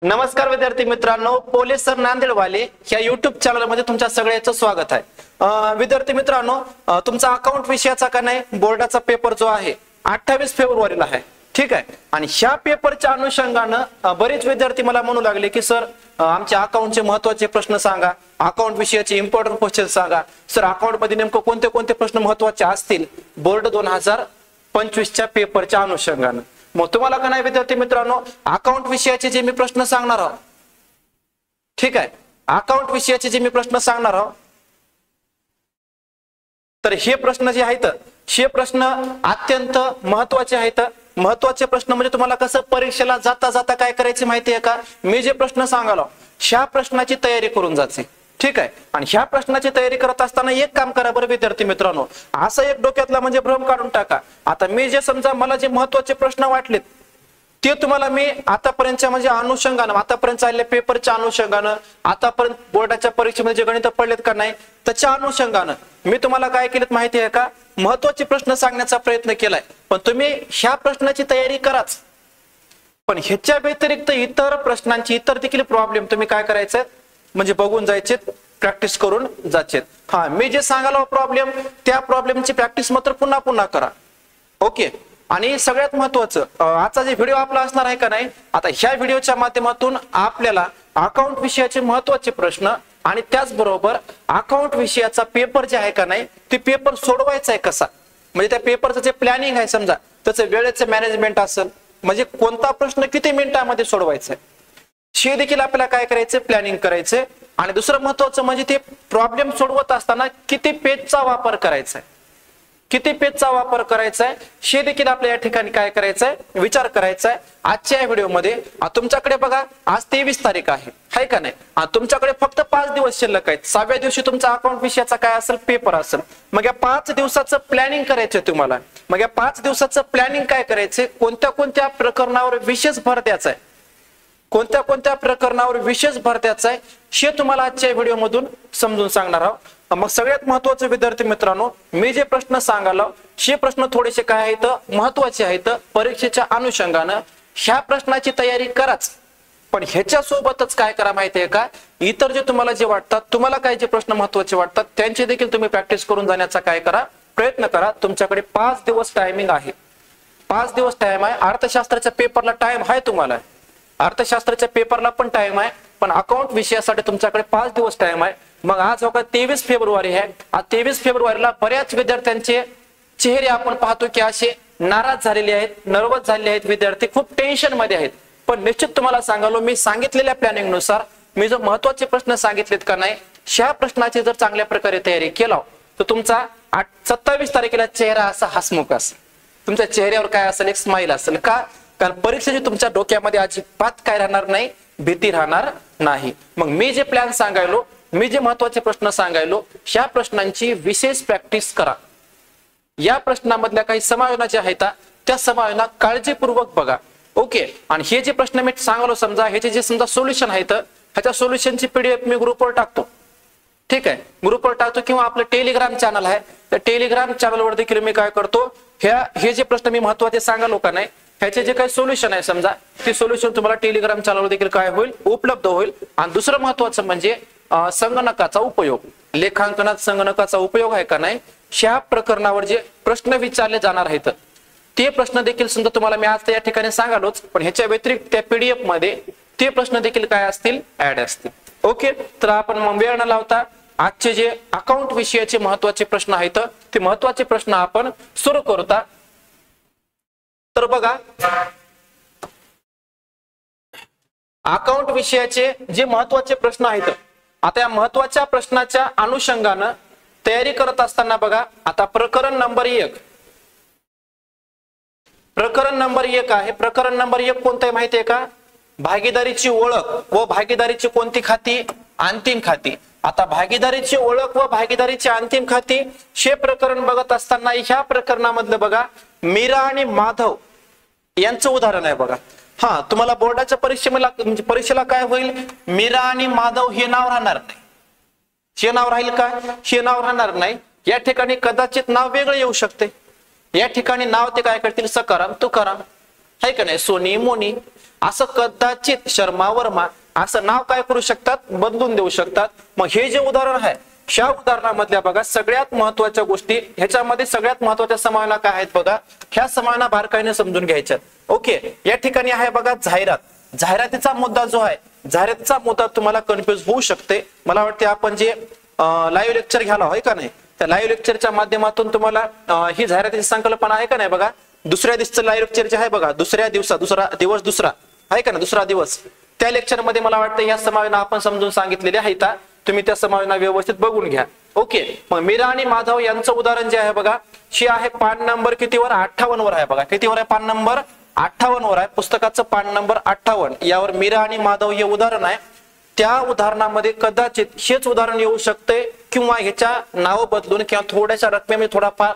नमस्कार विद्यार्थी मित्रांनो, पोलीस सर नांदेडवाले या युट्यूब चॅनल मध्ये तुमच्या सगळ्यांचं स्वागत आहे। विद्यार्थी मित्रांनो, तुमचा अकाउंट विषयाचा का नाही बोर्डाचा पेपर जो आहे 28 फेब्रुवारीला आहे, ठीक आहे। आणि ह्या पेपरच्या अनुषंगाने बरेच विद्यार्थी मला म्हणू लागले की सर आमच्या अकाउंटचे महत्त्वाचे प्रश्न सांगा, अकाउंट विषयाचे इम्पॉर्टंट क्वेश्चन सांगा। सर अकाउंट मध्ये नेमकं कोणते कोणते प्रश्न महत्त्वाचे असतील बोर्ड 2025 च्या पेपरच्या अनुषंगाने। मग तुम्हाला का नाही विद्यार्थी मित्रांनो, अकाउंट विषयाचे जे मी प्रश्न सांगणार आहोत, ठीक आहे, अकाउंट विषयाचे जे मी प्रश्न सांगणार आहोत, तर हे प्रश्न जे आहेत हे प्रश्न अत्यंत महत्त्वाचे आहेत। महत्त्वाचे प्रश्न म्हणजे तुम्हाला कसं परीक्षेला जाता जाता काय करायचे माहिती आहे का, मी जे प्रश्न सांगालो ह्या प्रश्नाची तयारी करून जायची, ठीक आहे। आणि ह्या प्रश्नाची तयारी करत असताना एक काम करा बरं विद्यार्थी मित्रांनो, असं एक डोक्यातला म्हणजे भ्रम काढून टाका। आता मी जे समजा मला जे महत्त्वाचे प्रश्न वाटलेत ते तुम्हाला मी आतापर्यंतच्या म्हणजे अनुषंगाने, आतापर्यंत चाललेल्या पेपरच्या अनुषंगाने, आतापर्यंत बोर्डाच्या परीक्षेमध्ये जे गणित पडलेत का नाही त्याच्या अनुषंगाने मी तुम्हाला काय केलेत माहिती आहे का, महत्त्वाचे प्रश्न सांगण्याचा प्रयत्न केलाय। पण तुम्ही ह्या प्रश्नाची तयारी कराच, पण ह्याच्या व्यतिरिक्त इतर प्रश्नांची इतर देखील प्रॉब्लेम तुम्ही काय करायचं म्हणजे बघून जायचे, प्रॅक्टिस करून जायचे। हा, मी जे सांगालो प्रॉब्लेम त्या प्रॉब्लेमची प्रॅक्टिस मात्र पुन्हा पुन्हा करा, ओके। आणि सगळ्यात महत्त्वाचं आजचा जे व्हिडिओ आपला असणार आहे का नाही, आता ह्या व्हिडिओच्या माध्यमातून आपल्याला अकाउंट विषयाचे महत्त्वाचे प्रश्न आणि त्याचबरोबर अकाउंट विषयाचा पेपर जे आहे का नाही ते पेपर सोडवायचा आहे कसा, म्हणजे त्या पेपरचं जे प्लॅनिंग आहे समजा त्याचं वेळेचं मॅनेजमेंट असेल, म्हणजे कोणता प्रश्न किती मिनिटांमध्ये सोडवायचा आहे हे देखील आपल्याला काय करायचं प्लॅनिंग करायचं। आणि दुसरं महत्त्वाचं म्हणजे ते प्रॉब्लेम सोडवत असताना किती पेजचा वापर करायचा आहे, किती पेजचा वापर करायचा आहे हे देखील आपल्या या ठिकाणी काय करायचं आहे विचार करायचा आहे। आजच्या व्हिडिओमध्ये तुमच्याकडे बघा आज 23 तारीख आहे का नाही, तुमच्याकडे फक्त 5 दिवस शिल्लक आहेत। 6व्या दिवशी तुमचा अकाउंट विषयाचा काय असेल पेपर असेल। मग या 5 दिवसाचं प्लॅनिंग करायचं तुम्हाला। मग या 5 दिवसाचं प्लॅनिंग काय करायचं, कोणत्या कोणत्या प्रकरणावर विशेष भर द्यायचा आहे, कोणत्या कोणत्या प्रकरणावर विशेष भर द्यायचा आहे हे तुम्हाला आजच्या व्हिडिओ मधून समजून सांगणार आहोत। मग सगळ्यात महत्त्वाचं विद्यार्थी मित्रांनो, मी जे प्रश्न सांगालो हे प्रश्न थोडेसे काय आहेत महत्त्वाचे आहेत परीक्षेच्या अनुषंगाने, ह्या प्रश्नाची तयारी कराच। पण ह्याच्या सोबतच काय करा माहितीये का, इतर जे तुम्हाला जे वाटतात, तुम्हाला काय जे प्रश्न महत्त्वाचे वाटतात त्यांचे देखील तुम्ही प्रॅक्टिस करून जाण्याचा काय करा प्रयत्न करा। तुमच्याकडे 5 दिवस टायमिंग आहे, 5 दिवस टाइम आहे। अर्थशास्त्राच्या पेपरला टाइम आहे, तुम्हाला अर्थशास्त्राच्या पेपरला पण टाइम आहे, पण अकाउंट विषयासाठी तुमच्याकडे 5 दिवस टाइम आहे। मग आज बघा 23 फेब्रुवारी आहे, आज 23 फेब्रुवारीला बऱ्याच विद्यार्थ्यांचे चेहरे आपण पाहतो की असे नाराज झालेले आहेत, नर्वस झालेले आहेत, विद्यार्थी खूप टेन्शन मध्ये आहेत। पण निश्चित तुम्हाला सांगालो, मी सांगितलेल्या प्लॅनिंग नुसार मी जो महत्त्वाचे प्रश्न सांगितलेत का नाही, ह्या प्रश्नाची जर चांगल्या प्रकारे तयारी केला तर तुमचा 27 तारखेला चेहरा असा हसमुख असेल, तुमच्या चेहऱ्यावर काय असेल एक स्माइल असेल का, कारण परीक्षेची तुमच्या डोक्यामध्ये अजिबात काय राहणार नाही, भीती राहणार नाही। मग मी जे प्लॅन सांगायलो, मी जे महत्त्वाचे प्रश्न सांगायलो ह्या प्रश्नांची विशेष प्रॅक्टिस करा। या प्रश्नामधल्या काही समायोजना जे आहेत त्या समायोजना काळजीपूर्वक बघा, ओके। आणि हे जे प्रश्न मी सांगालो समजा ह्याचे जे समजा सोल्युशन आहेत ह्याच्या सोल्युशनची पीडीएफ मी ग्रुपवर टाकतो, ठीक आहे, ग्रुपवर टाकतो किंवा आपलं टेलिग्राम चॅनल आहे त्या टेलिग्राम चॅनलवर देखील मी काय करतो, हे जे प्रश्न मी महत्त्वाचे सांगालो का नाही ह्याचे जे काही सोल्युशन आहे समजा ते सोल्युशन तुम्हाला टेलिग्राम चॅनलवर देखील काय होईल उपलब्ध होईल। आणि दुसरं महत्त्वाचं म्हणजे संगणकाचा उपयोग, लेखांकनात संगणकाचा उपयोग आहे का नाही, ह्या प्रकरणावर जे प्रश्न विचारले जाणार आहेत ते प्रश्न देखील समजा तुम्हाला मी आज या ठिकाणी सांगालोच, पण ह्याच्या व्यतिरिक्त त्या पीडीएफ मध्ये ते प्रश्न देखील काय असतील ऍड असतील, ओके। तर आपण मग वेळ न लावता आजचे जे अकाउंट विषयाचे महत्त्वाचे प्रश्न आहेत ते महत्त्वाचे प्रश्न आपण सुरू करता। तर बघा अकाउंट विषयाचे जे महत्त्वाचे प्रश्न आहेत, आता या महत्त्वाच्या प्रश्नाच्या अनुषंगाने तयारी करत असताना बघा आता प्रकरण नंबर 1, प्रकरण नंबर 1 आहे। प्रकरण नंबर 1 कोणतं आहे माहितीये का, भागीदारीची ओळख व भागीदारीची कोणती खाती, अंतिम खाती। आता भागीदारीची ओळख व भागीदारीची अंतिम खाती हे प्रकरण बघत असताना ह्या प्रकरणामधलं बघा मीरा आणि माधव यांचं उदाहरण आहे बघा। हा, तुम्हाला बोर्डाच्या परीक्षेला काय होईल, मीरा आणि माधव हे नाव राहणार नाही, हे नाव राहील का, हे नाव राहणार नाही। या ठिकाणी कदाचित नाव वेगळं येऊ शकते, या ठिकाणी नाव ते काय करतील सकाराम तुकाराम, है का नाही, सोनी मोनी। असं कदाचित शर्मा वर्मा असं नाव काय करू शकतात, बदलून देऊ शकतात. मग हे जे उदाहरण आहे, ह्या उदाहरणामधल्या बघा सगळ्यात महत्वाच्या गोष्टी, ह्याच्यामध्ये सगळ्यात महत्वाच्या संभावना काय आहेत बघा, ह्या संभावना बारकाईने समजून घ्यायच्यात. ओके, या ठिकाणी आहे बघा जाहिरात. जाहिरातीचा मुद्दा जो आहे, जाहिरातीचा मुद्दा तुम्हाला कन्फ्युज होऊ शकते. मला वाटते आपण जे लाईव्ह लेक्चर घ्यायला आहे का नाही, त्या लाईव्ह लेक्चरच्या माध्यमातून तुम्हाला ही जाहिरातीची संकल्पना आहे का नाही बघा. दुसऱ्या दिवसाचं लाईव्ह लेक्चर जे आहे बघा, दुसरा दिवस आहे का ना, दुसरा दिवस, त्या लेक्चर मध्ये मला वाटतं या संभावना आपण समजून सांगितलेली आहेत. तुम्ही त्या संभावना व्यवस्थित बघून घ्या. ओके, मग मीरा आणि माधव यांचं उदाहरण जे आहे बघा, ही आहे पान नंबर कितीवर, 58 वर आहे बघा. कितीवर आहे, पान नंबर 58 वर आहे. पुस्तकाचं पान नंबर 58, यावर मीरा आणि माधव हे उदाहरण आहे. त्या उदाहरणामध्ये कदाचित हेच उदाहरण येऊ शकते किंवा ह्याच्या नाव बदलून किंवा थोड्याशा रकमेमध्ये थोडाफार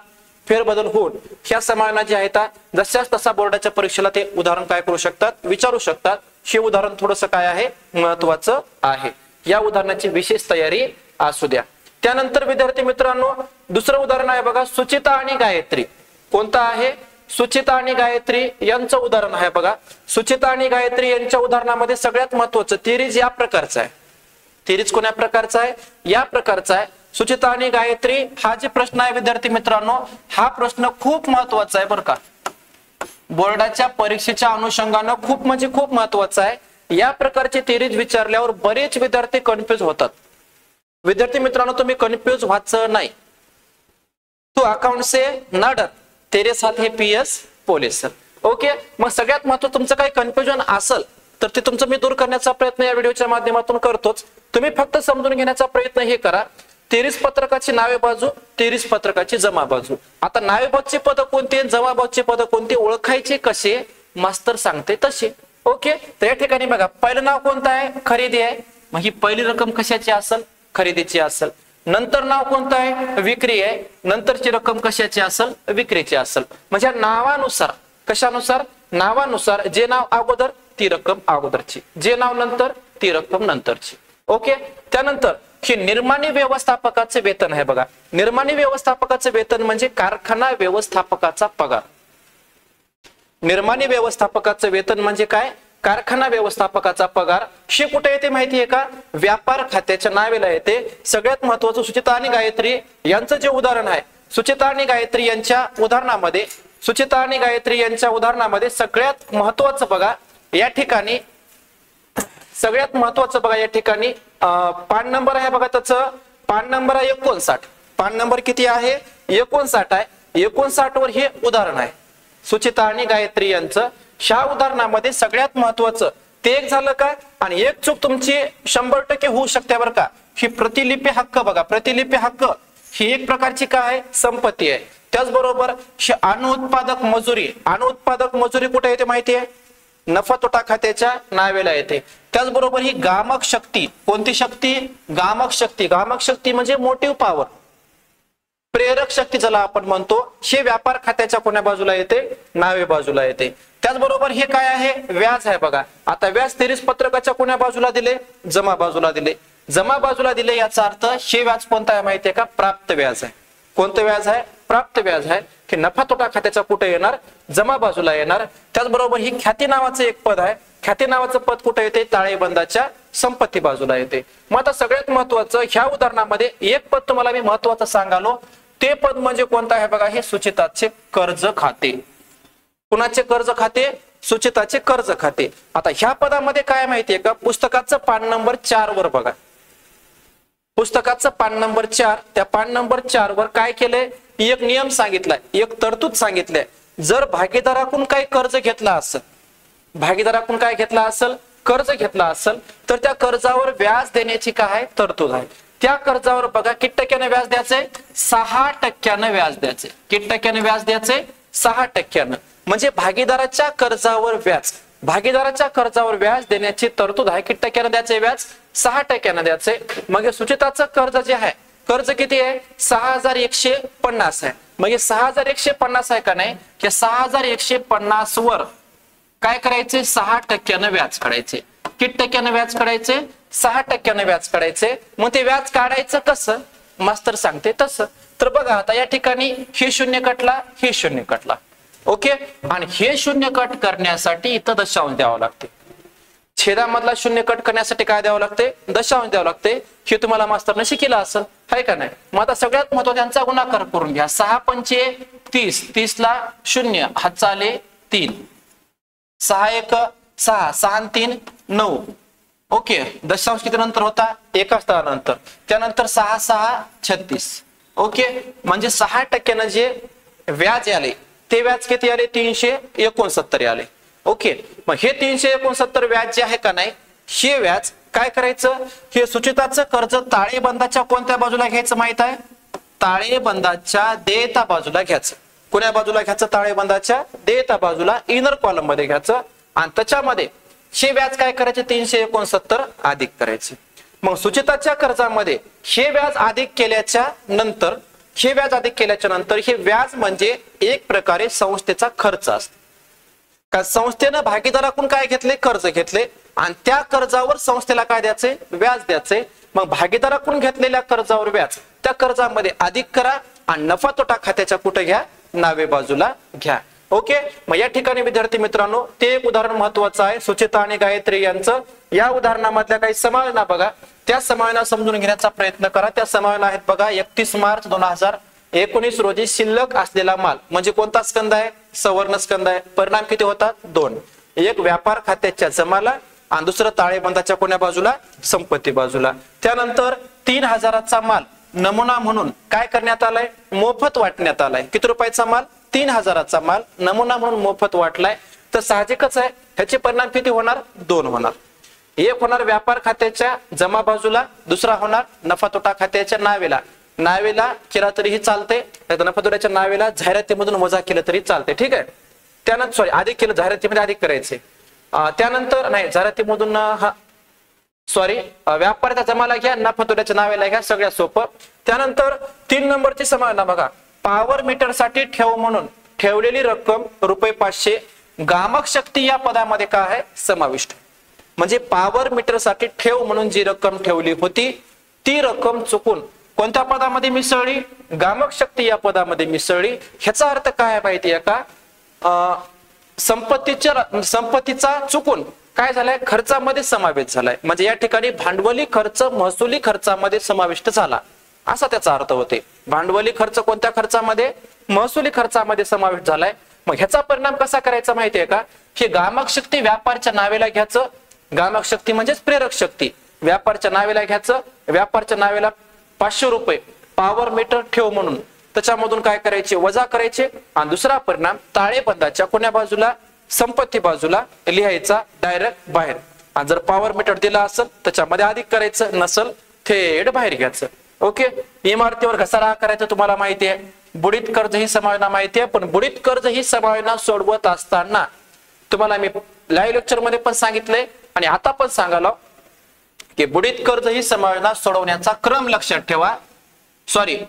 फेरबदल होऊन ह्या संभावना जी आहेत जशाच तसा बोर्डाच्या परीक्षेला ते उदाहरण काय करू शकतात, विचारू शकतात. हे उदाहरण थोडंसं काय आहे, महत्वाचं आहे. या उदाहरणाची विशेष तयारी असू द्या. त्यानंतर विद्यार्थी मित्रांनो, दुसरं उदाहरण आहे बघा, सुचिता आणि गायत्री. कोणतं आहे, सुचिता आणि गायत्री यांचं उदाहरण आहे बघा. सुचिता आणि गायत्री यांच्या उदाहरणामध्ये सगळ्यात महत्वाचं तिरीज या प्रकारचं आहे. तिरीज कोण्या प्रकारचा आहे, या प्रकारचा आहे. सुचिता आणि गायत्री हा जे प्रश्न आहे विद्यार्थी मित्रांनो, हा प्रश्न खूप महत्वाचा आहे बरं का. बोर्डाच्या परीक्षेच्या अनुषंगानं खूप म्हणजे खूप महत्वाचा आहे. या प्रकारचे तिरीज विचारल्यावर बरेच विद्यार्थी कन्फ्युज होतात. विद्यार्थी मित्रांनो, तुम्ही कन्फ्युज व्हायचं नाही. तू अकाउंट से ना डर, तेरे साथ हे PS पोलीस. ओके, मग सगळ्यात महत्वाचं तुमचं काही कन्फ्युजन असेल तर ते तुमचं मी दूर करण्याचा प्रयत्न या व्हिडिओच्या माध्यमातून करतोच. तुम्ही फक्त समजून घेण्याचा प्रयत्न हे करा. 33 पत्रकाची नावे बाजू, 33 पत्रकाची जमा बाजू. आता नावे बाजूची पद कोणती, जमा बाजूची पद कोणती, ओळखायचे कसे, मास्तर सांगते तसे. ओके, तर या ठिकाणी बघा, पहिलं नाव कोणतं आहे, खरेदी आहे. मग ही पहिली रक्कम कशाची असेल, खरेदीची असेल. नंतर नाव कोणतं आहे, विक्री आहे. नंतरची रक्कम कशाची असेल, विक्रीची असेल. म्हणजे नावानुसार, कशानुसार, नावानुसार जे नाव अगोदर ती रक्कम अगोदरची, जे नाव नंतर ती रक्कम नंतरची. ओके, त्यानंतर हे निर्माणी व्यवस्थापकाचे वेतन आहे बघा. निर्माणी व्यवस्थापकाचे वेतन म्हणजे कारखाना व्यवस्थापकाचा पगार. निर्माणी व्यवस्थापकाचं वेतन म्हणजे काय, कारखाना व्यवस्थापकाचा पगार. हे कुठे येते माहितीये का, व्यापार खात्याच्या नावेला येते. सगळ्यात महत्वाचं सुचिता आणि गायत्री यांचं जे उदाहरण आहे, सुचिता आणि गायत्री यांच्या उदाहरणामध्ये, सुचिता आणि गायत्री यांच्या उदाहरणामध्ये सगळ्यात महत्वाचं बघा या ठिकाणी, सगळ्यात महत्वाचं बघा या ठिकाणी पान नंबर आहे बघा, त्याचं पान नंबर आहे 59. पान नंबर किती आहे, 59 आहे. 59 वर हे उदाहरण आहे सुचिता आणि गायत्री यांचं. ह्या उदाहरणामध्ये सगळ्यात महत्वाचं ते एक झालं का, आणि एक चूक तुमची 100% होऊ शकते बरं का. ही प्रतिलिपी हक्क बघा, प्रतिलिपी हक्क ही एक प्रकारची काय, संपत्ती आहे. त्याचबरोबर अनुत्पादक मजुरी, अनुत्पादक मजुरी कुठे येते माहिती आहे, नफा तोटा खात्याच्या नावेला येते. त्याचबरोबर ही गामक शक्ती, कोणती शक्ती, गामक शक्ती. गामक शक्ती म्हणजे मोटिव्ह पॉवर, प्रेरक शक्ती ज्याला आपण म्हणतो, हे व्यापार खात्याच्या कोण्या बाजूला येते, नावे बाजूला येते. त्याचबरोबर हे काय आहे, व्याज आहे बघा. आता व्याज 33 पत्रकाच्या कोण्या बाजूला दिले, जमा बाजूला दिले. जमा बाजूला दिले याचा अर्थ हे व्याज कोणतं आहे माहितीये का, प्राप्त व्याज आहे. कोणतं व्याज आहे, प्राप्त व्याज आहे. की नफा तोटा खात्याचा कुठे येणार, जमा बाजूला येणार. त्याचबरोबर ही ख्याती नावाचं एक पद आहे. ख्याती नावाचं पद कुठे येते, ताळेबंदाच्या संपत्ती बाजूला येते. मग आता सगळ्यात महत्वाचं ह्या उदाहरणामध्ये एक पद तुम्हाला मी महत्वाचं सांगालो, ते पद म्हणजे कोणतं आहे बघा, हे सुचिताचे कर्ज खाते. कुणाचे कर्ज खाते, सुचिताचे कर्ज खाते. आता ह्या पदामध्ये काय माहितीये का, पुस्तकाचं पान नंबर 4 वर बघा, पुस्तकाचं पान नंबर 4, त्या पान नंबर 4 वर काय केलंय, एक नियम सांगितलाय, एक तरतूद सांगितलंय. जर भागीदाराकडून काही कर्ज घेतला असेल, भागीदाराकडून काय घेतला असेल, कर्ज घेतला असेल, तर त्या कर्जावर व्याज देण्याची काय तरतूद आहे. त्या कर्जावर बघा किती टक्क्याने व्याज द्यायचंय, 6% व्याज द्यायचे. किती टक्क्याने व्याज द्यायचंय, 6%. म्हणजे भागीदाराच्या कर्जावर व्याज, भागीदाराच्या कर्जावर व्याज देण्याची तरतूद आहे. किती टक्क्याने द्यायचे व्याज, 6% द्यायचे. मग सुचिताचं कर्ज जे आहे, कर्ज किती आहे, 6150 आहे. मग 6150 आहे का नाही, या 6150 वर काय करायचे, 6% व्याज काढायचे. किती टक्क्याने व्याज काढायचे, 6% व्याज काढायचे. मग ते व्याज काढायचं कसं, मास्तर सांगते तसं. तर बघा आता या ठिकाणी हे 0 कटला, हे 0 कटला. ओके, आणि हे शून्य कट करण्यासाठी इथं दशांश द्यावं लागते. छेदामधला शून्य कट करण्यासाठी काय द्यावं लागते? दशांश द्यावं लागते. हे तुम्हाला मास्तरने शिकलं असेल, आहे का नाही? मग आता सगळ्यात महत्त्वाचा त्यांचा गुणाकार करून घ्या. 6 पंचे 30, 30 ला 0, हातचा आले 3, 6 1 6, 6 आणि 3 9. ओके, दशांश किती नंतर होता? एका स्थळानंतर. त्यानंतर 6 6 36. ओके, म्हणजे 6% जे व्याज आले ते व्याज किती आले? 369 आले. ओके, मग हे 369 व्याज जे आहे का नाही, हे व्याज काय करायचं? हे सुचिताचं कर्ज ताळेबंदाच्या कोणत्या बाजूला घ्यायचं माहित आहे? ताळेबंदाच्या देयता बाजूला घ्यायचं. कोण्या बाजूला घ्यायचं? ताळेबंदाच्या देयता बाजूला, इनर कॉलम मध्ये घ्यायचं. आणि त्याच्यामध्ये हे व्याज काय करायचे? 369 अधिक करायचे. मग सुचिताच्या कर्जामध्ये हे व्याज अधिक केल्याच्या नंतर हे व्याज म्हणजे एक प्रकारे संस्थेचा खर्च असतो. का संस्थेनं भागीदाराकडून काय घेतले? कर्ज घेतले, आणि त्या कर्जावर संस्थेला काय द्यायचे? व्याज द्यायचे. मग भागीदाराकडून घेतलेल्या कर्जावर व्याज त्या कर्जामध्ये अधिक करा, आणि नफा तोटा खात्याच्या कुठे घ्या? नावे बाजूला घ्या. ओके, मग या ठिकाणी विद्यार्थी मित्रांनो ते एक उदाहरण महत्वाचं आहे, सुचिता आणि गायत्री यांचं. या उदाहरणामधल्या काही समायोजना बघा, त्या समायोजना समजून घेण्याचा प्रयत्न करा. त्या समायोजना आहेत बघा. 31 मार्च 2019 रोजी शिल्लक असलेला माल म्हणजे कोणता स्कंद आहे? सवर्ण स्कंद आहे. परिणाम किती होतात? 2. एक व्यापार खात्याच्या जमाला, आणि दुसरं ताळेबंदाच्या कोण्या बाजूला? संपत्ती बाजूला. त्यानंतर 3000चा माल नमुना म्हणून काय करण्यात आलाय? मोफत वाटण्यात आलाय. किती रुपयाचा माल? 3000चा माल नमुना म्हणून मोफत वाटलाय. तर साहजिकच आहे ह्याचे परिणाम किती होणार? 2 होणार. एक होणार व्यापार खात्याच्या जमा बाजूला, दुसरा होणार नफा तोटा खात्याच्या नावेला केला तरीही चालते, नफा तोट्याच्या नावेला जाहिरातीमधून वजा केलं तरी चालते. ठीक आहे. त्यानंतर अधिक केलं, जाहिरातीमध्ये अधिक करायचे. त्यानंतर नाही, जाहिरातीमधून व्यापाराच्या जमाला घ्या, नफा तोट्याच्या नावेला घ्या, सगळ्यात सोपं. त्यानंतर 3 नंबरची समायोजना बघा. पॉवर मीटर साठी ठेव म्हणून ठेवलेली रक्कम ₹500 गामक शक्ती या पदामध्ये काय आहे? समाविष्ट. म्हणजे पॉवर मीटर साठी ठेव म्हणून जी रक्कम ठेवली होती ती रक्कम चुकून कोणत्या पदामध्ये मिसळली? गामक शक्ती या पदामध्ये मिसळली. ह्याचा अर्थ काय माहितीये का? संपत्तीचा चुकून काय झालाय? खर्चामध्ये समावेश झालाय. म्हणजे या ठिकाणी भांडवली खर्च महसुली खर्चामध्ये समाविष्ट झाला, असा त्याचा अर्थ होते. भांडवली खर्च कोणत्या खर्चामध्ये? महसुली खर्चामध्ये समावेश झालाय. मग ह्याचा परिणाम कसा करायचा माहितीये का? हे गामक शक्ती व्यापारच्या नावेला घ्यायचं. गामक शक्ती म्हणजेच प्रेरक शक्ती व्यापारच्या नावेला घ्यायचं. व्यापारच्या नावेला ₹500 पॉवर मीटर ठेव म्हणून त्याच्यामधून काय करायचे? वजा करायचे. आणि दुसरा परिणाम ताळेबंदाच्या कोण्या बाजूला? संपत्ती बाजूला लिहायचा डायरेक्ट बाहेर. आणि जर पॉवर मीटर दिला असेल त्याच्यामध्ये अधिक करायचं, नसल थेट बाहेर घ्यायचं. ओके, इमारतीवर घसारा करायचं तुम्हाला माहिती आहे. बुडीत कर्ज ही समायोजना माहिती आहे, पण बुडीत कर्ज ही समायोजना सोडवत असताना तुम्हाला मी लाईव्ह लेक्चर मध्ये पण सांगितलंय आणि आता पण सांगालो की बुडीत कर्ज ही समायोजना सोडवण्याचा क्रम लक्षात ठेवा.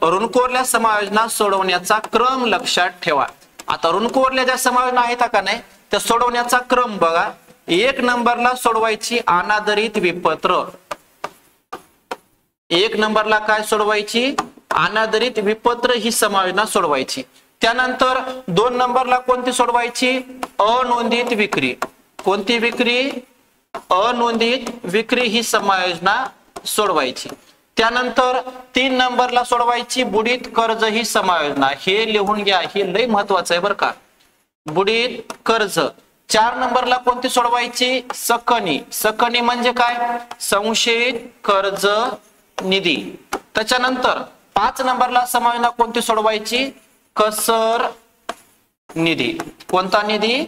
ऋणकोरल्या समायोजना सोडवण्याचा क्रम लक्षात ठेवा. आता ऋणकोरल्या ज्या समायोजना आहेत का नाही त्या सोडवण्याचा क्रम बघा. 1 नंबरला सोडवायची अनादरित विपत्र. 1 नंबरला काय सोडवायची? अनादरित विपत्र ही समायोजना सोडवायची. त्यानंतर 2 नंबरला कोणती सोडवायची? अनोंदित विक्री. कोणती विक्री? अनोंदित विक्री ही समायोजना सोडवायची. त्यानंतर 3 नंबरला सोडवायची बुडीत कर्ज ही समायोजना. हे लिहून घ्या, हे लय महत्वाचं आहे बरं का. बुडीत कर्ज. 4 नंबरला कोणती सोडवायची? सकनी. सकनी म्हणजे काय? संशयित कर्ज निधी. त्याच्यानंतर 5 नंबरला समायोजना कोणती सोडवायची? कसर निधी. कोणता निधी?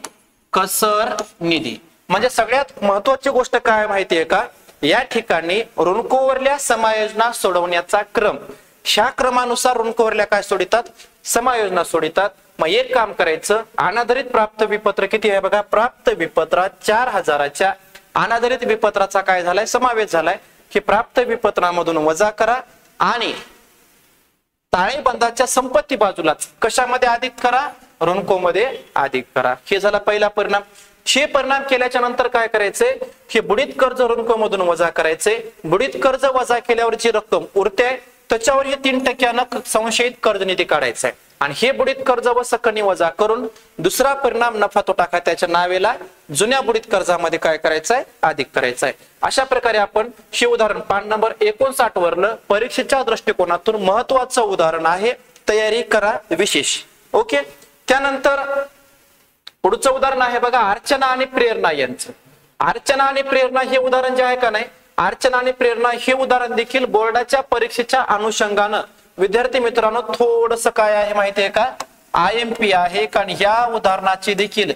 कसर निधी. म्हणजे सगळ्यात महत्वाची गोष्ट काय माहितीये का? या ठिकाणी ऋणकोवरल्या समायोजना सोडवण्याचा क्रम, ह्या क्रमानुसार ऋणकोवरल्या काय सोडितात? समायोजना सोडितात. मग एक काम करायचं, अनादरित प्राप्त विपत्र किती आहे बघा. प्राप्त विपत्रात 4000च्या अनादरित विपत्राचा काय झालाय? समावेश झालाय. हे प्राप्त विपत्रामधून वजा करा आणि ताळेबंदाच्या संपत्ती बाजूलाच कशामध्ये अधिक करा? ऋणकोमध्ये अधिक करा. हे झाला पहिला परिणाम. हे परिणाम केल्याच्या नंतर काय करायचे? हे बुडीत कर्ज ऋणको मधून वजा करायचे. बुडीत कर्ज वजा केल्यावर जी रक्कम उरते त्याच्यावर हे 3% संशयित कर्ज निधी काढायचा आहे. आणि हे बुडीत कर्ज व सकनी वजा करून दुसरा परिणाम नफा तोटा खात्याच्या नावेला जुन्या बुडीत कर्जामध्ये काय करायचंय, अधिक करायचंय. अशा प्रकारे आपण हे उदाहरण पान नंबर 59 वरलं परीक्षेच्या दृष्टिकोनातून महत्वाचं उदाहरण आहे. तयारी करा विशेष. ओके. त्यानंतर पुढचं उदाहरण आहे बघा अर्चना आणि प्रेरणा यांचं. अर्चना आणि प्रेरणा हे उदाहरण जे आहे का नाही, अर्चना आणि प्रेरणा हे उदाहरण देखील बोर्डाच्या परीक्षेच्या अनुषंगानं विद्यार्थी मित्रांनो थोडस काय आहे माहितीये का, IMP आहे. कारण ह्या उदाहरणाची देखील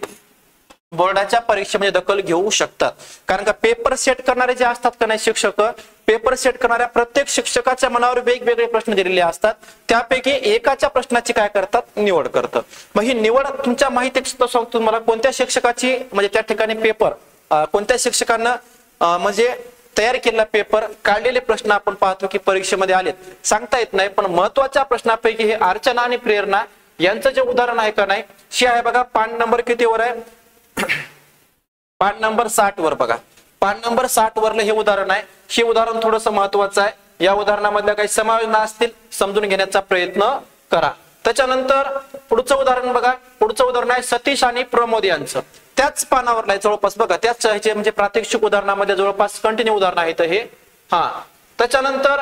बोर्डाच्या परीक्षेमध्ये दखल घेऊ शकतात. कारण का पेपर सेट करणारे जे असतात का नाही शिक्षक, पेपर सेट करणाऱ्या प्रत्येक शिक्षकाच्या मनावर वेगवेगळे प्रश्न दिलेले असतात. त्यापैकी एकाच्या प्रश्नाची काय करतात, निवड करतात. मग ही निवड तुमच्या माहिती सांगतो तुम्हाला कोणत्या शिक्षकाची, म्हणजे त्या ठिकाणी पेपर कोणत्या शिक्षकांना म्हणजे तयार केलेला पेपर, काढलेले प्रश्न आपण पाहतो की परीक्षेमध्ये आलेत, सांगता येत नाही. पण महत्वाच्या प्रश्नापैकी हे अर्चना आणि प्रेरणा यांचं जे उदाहरण आहे का नाही, हे आहे बघा पान नंबर कितीवर आहे, पान नंबर 60 वर बघा. पान नंबर 60 वरलं हे उदाहरण आहे. हे उदाहरण थोडंसं महत्वाचं आहे. या उदाहरणामधल्या काही समायोजन असतील समजून घेण्याचा प्रयत्न करा. त्याच्यानंतर पुढचं उदाहरण बघा. पुढचं उदाहरण आहे सतीश आणि प्रमोद यांचं. त्याच पानावरला जवळपास बघा, त्याच म्हणजे प्रात्यक्षिक उदाहरणामध्ये जवळपास कंटिन्यू उदाहरण आहेत हे. त्याच्यानंतर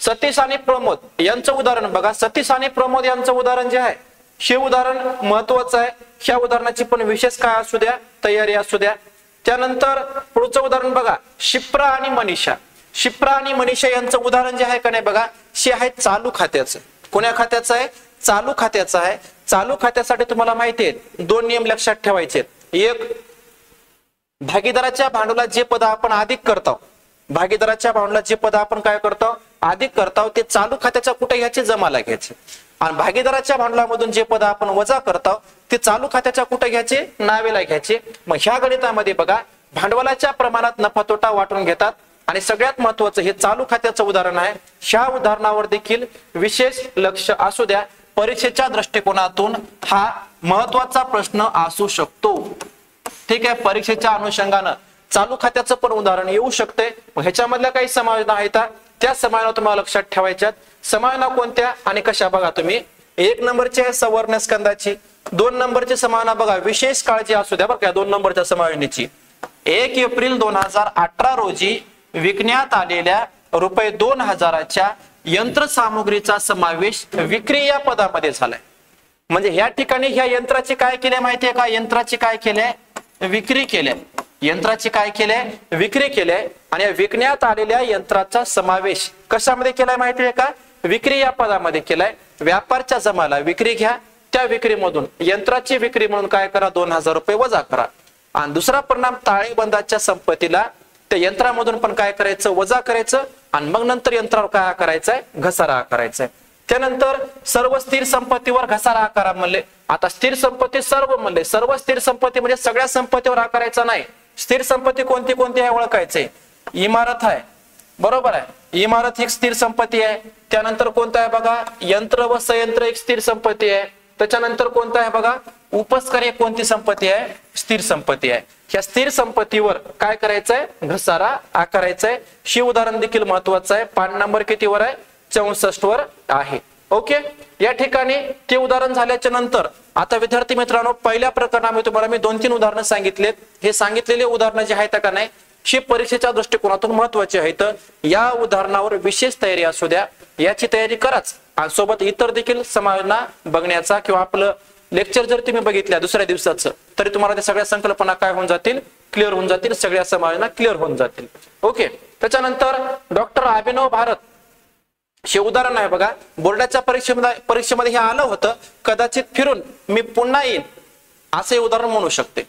सतीश आणि प्रमोद यांचं उदाहरण बघा. सतीश आणि प्रमोद यांचं उदाहरण जे आहे हे उदाहरण महत्वाचं आहे. ह्या उदाहरणाची पण विशेष काय असू द्या, तयारी असू द्या. त्यानंतर पुढचं उदाहरण बघा शिप्रा आणि मनीषा. शिप्रा आणि मनीषा यांचं उदाहरण जे आहे का नाही बघा, हे आहे चालू खात्याचं. कोण्या खात्याचं आहे, चालू खात्याचं आहे. चालू खात्यासाठी तुम्हाला माहिती आहे 2 नियम लक्षात ठेवायचे. एक, भागीदाराच्या भांडवलात जे पद आपण अधिक करतो, भागीदाराच्या भांडवलात जे पद आपण काय करतो, अधिक करतो, ते चालू खात्याच्या कुठे घ्यायचे, जमाला घ्यायचे. आणि भागीदाराच्या भांडवलामधून जे पद आपण वजा करतो ते चालू खात्याच्या कुठे घ्यायचे, नावेला घ्यायचे. मग ह्या गणितामध्ये बघा भांडवलाच्या प्रमाणात नफा तोटा वाटून घेतात. आणि सगळ्यात महत्वाचं हे चालू खात्याचं उदाहरण आहे. ह्या उदाहरणावर देखील विशेष लक्ष असू द्या. परीक्षेच्या दृष्टिकोनातून हा महत्वाचा प्रश्न असू शकतो. ठीक आहे. परीक्षेच्या अनुषंगानं चालू खात्याचं पण उदाहरण येऊ शकते. ह्याच्यामधल्या काही समायोजन आहेत, त्या समायोजना तुम्हाला लक्षात ठेवायच्यात. समायोजना कोणत्या आणि कशा बघा तुम्ही. 1 नंबरची आहे सवर्ण स्कंदाची. 2 नंबरची समायोजना बघा विशेष काळजी असू द्या बरं का 2 नंबरच्या समायोजनेची. 1 एप्रिल 2018 रोजी विकण्यात आलेल्या ₹2000च्या यंत्रसामुग्रीचा समावेश विक्री या पदामध्ये झालाय. म्हणजे ह्या ठिकाणी ह्या यंत्राची काय केले माहितीये का, यंत्राची काय केले, विक्री केली. यंत्राची काय केले, विक्री केली. आणि विकण्यात आलेल्या यंत्राचा समावेश कशामध्ये केलाय माहितीये का, विक्री या पदामध्ये केलाय. व्यापारच्या जमाला विक्री घ्या, त्या विक्रीमधून यंत्राची विक्री म्हणून काय करा, ₹2000 वजा करा. आणि दुसरा परिणाम ताळेबंदाच्या संपत्तीला त्या यंत्रामधून पण काय करायचं, वजा करायचं. आणि मग नंतर यंत्रावर काय करायचंय, घसारा करायचाय. त्यानंतर सर्व स्थिर संपत्तीवर घसारा आकारा म्हणले. आता स्थिर संपत्ती सर्व म्हणले, सर्व स्थिर संपत्ती म्हणजे सगळ्या संपत्तीवर आकारायचा नाही. स्थिर संपत्ती कोणती कोणती आहे ओळखायचे. इमारत आहे, बरोबर आहे, इमारत एक स्थिर संपत्ती आहे. त्यानंतर कोणतं आहे बघा, यंत्र व संयंत्र एक स्थिर संपत्ती आहे. त्याच्यानंतर कोणतं आहे बघा, उपस्कर एक कोणती संपत्ती आहे, स्थिर संपत्ती आहे. ह्या स्थिर संपत्तीवर काय करायचंय, घसारा आकारायचाय. हे उदाहरण देखील महत्वाचं आहे. पान नंबर कितीवर आहे, 64 वर आहे. ओके. या ठिकाणी ते उदाहरण झाल्याच्या नंतर आता विद्यार्थी मित्रांनो पहिल्या प्रकरणामध्ये तुम्हाला मी 2-3 उदाहरणं सांगितलेत. हे सांगितलेले उदाहरणं जे आहेत का नाही हे परीक्षेच्या दृष्टिकोनातून महत्वाचे आहेत. या उदाहरणावर विशेष तयारी असू द्या, याची तयारी कराच. आणि सोबत इतर देखील समायोजना बघण्याचा किंवा आपलं लेक्चर जर तुम्ही बघितल्या दुसऱ्या दिवसाचं तरी तुम्हाला त्या सगळ्या संकल्पना काय होऊन जातील, क्लिअर होऊन जातील. सगळ्या समायोजना क्लिअर होऊन जातील. ओके. त्याच्यानंतर डॉक्टर अभिनव भारत हे उदाहरण आहे बघा. बोर्डाच्या परीक्षेमध्ये हे आलं होतं. कदाचित फिरून मी पुन्हा येईन असे उदाहरण म्हणू शकते.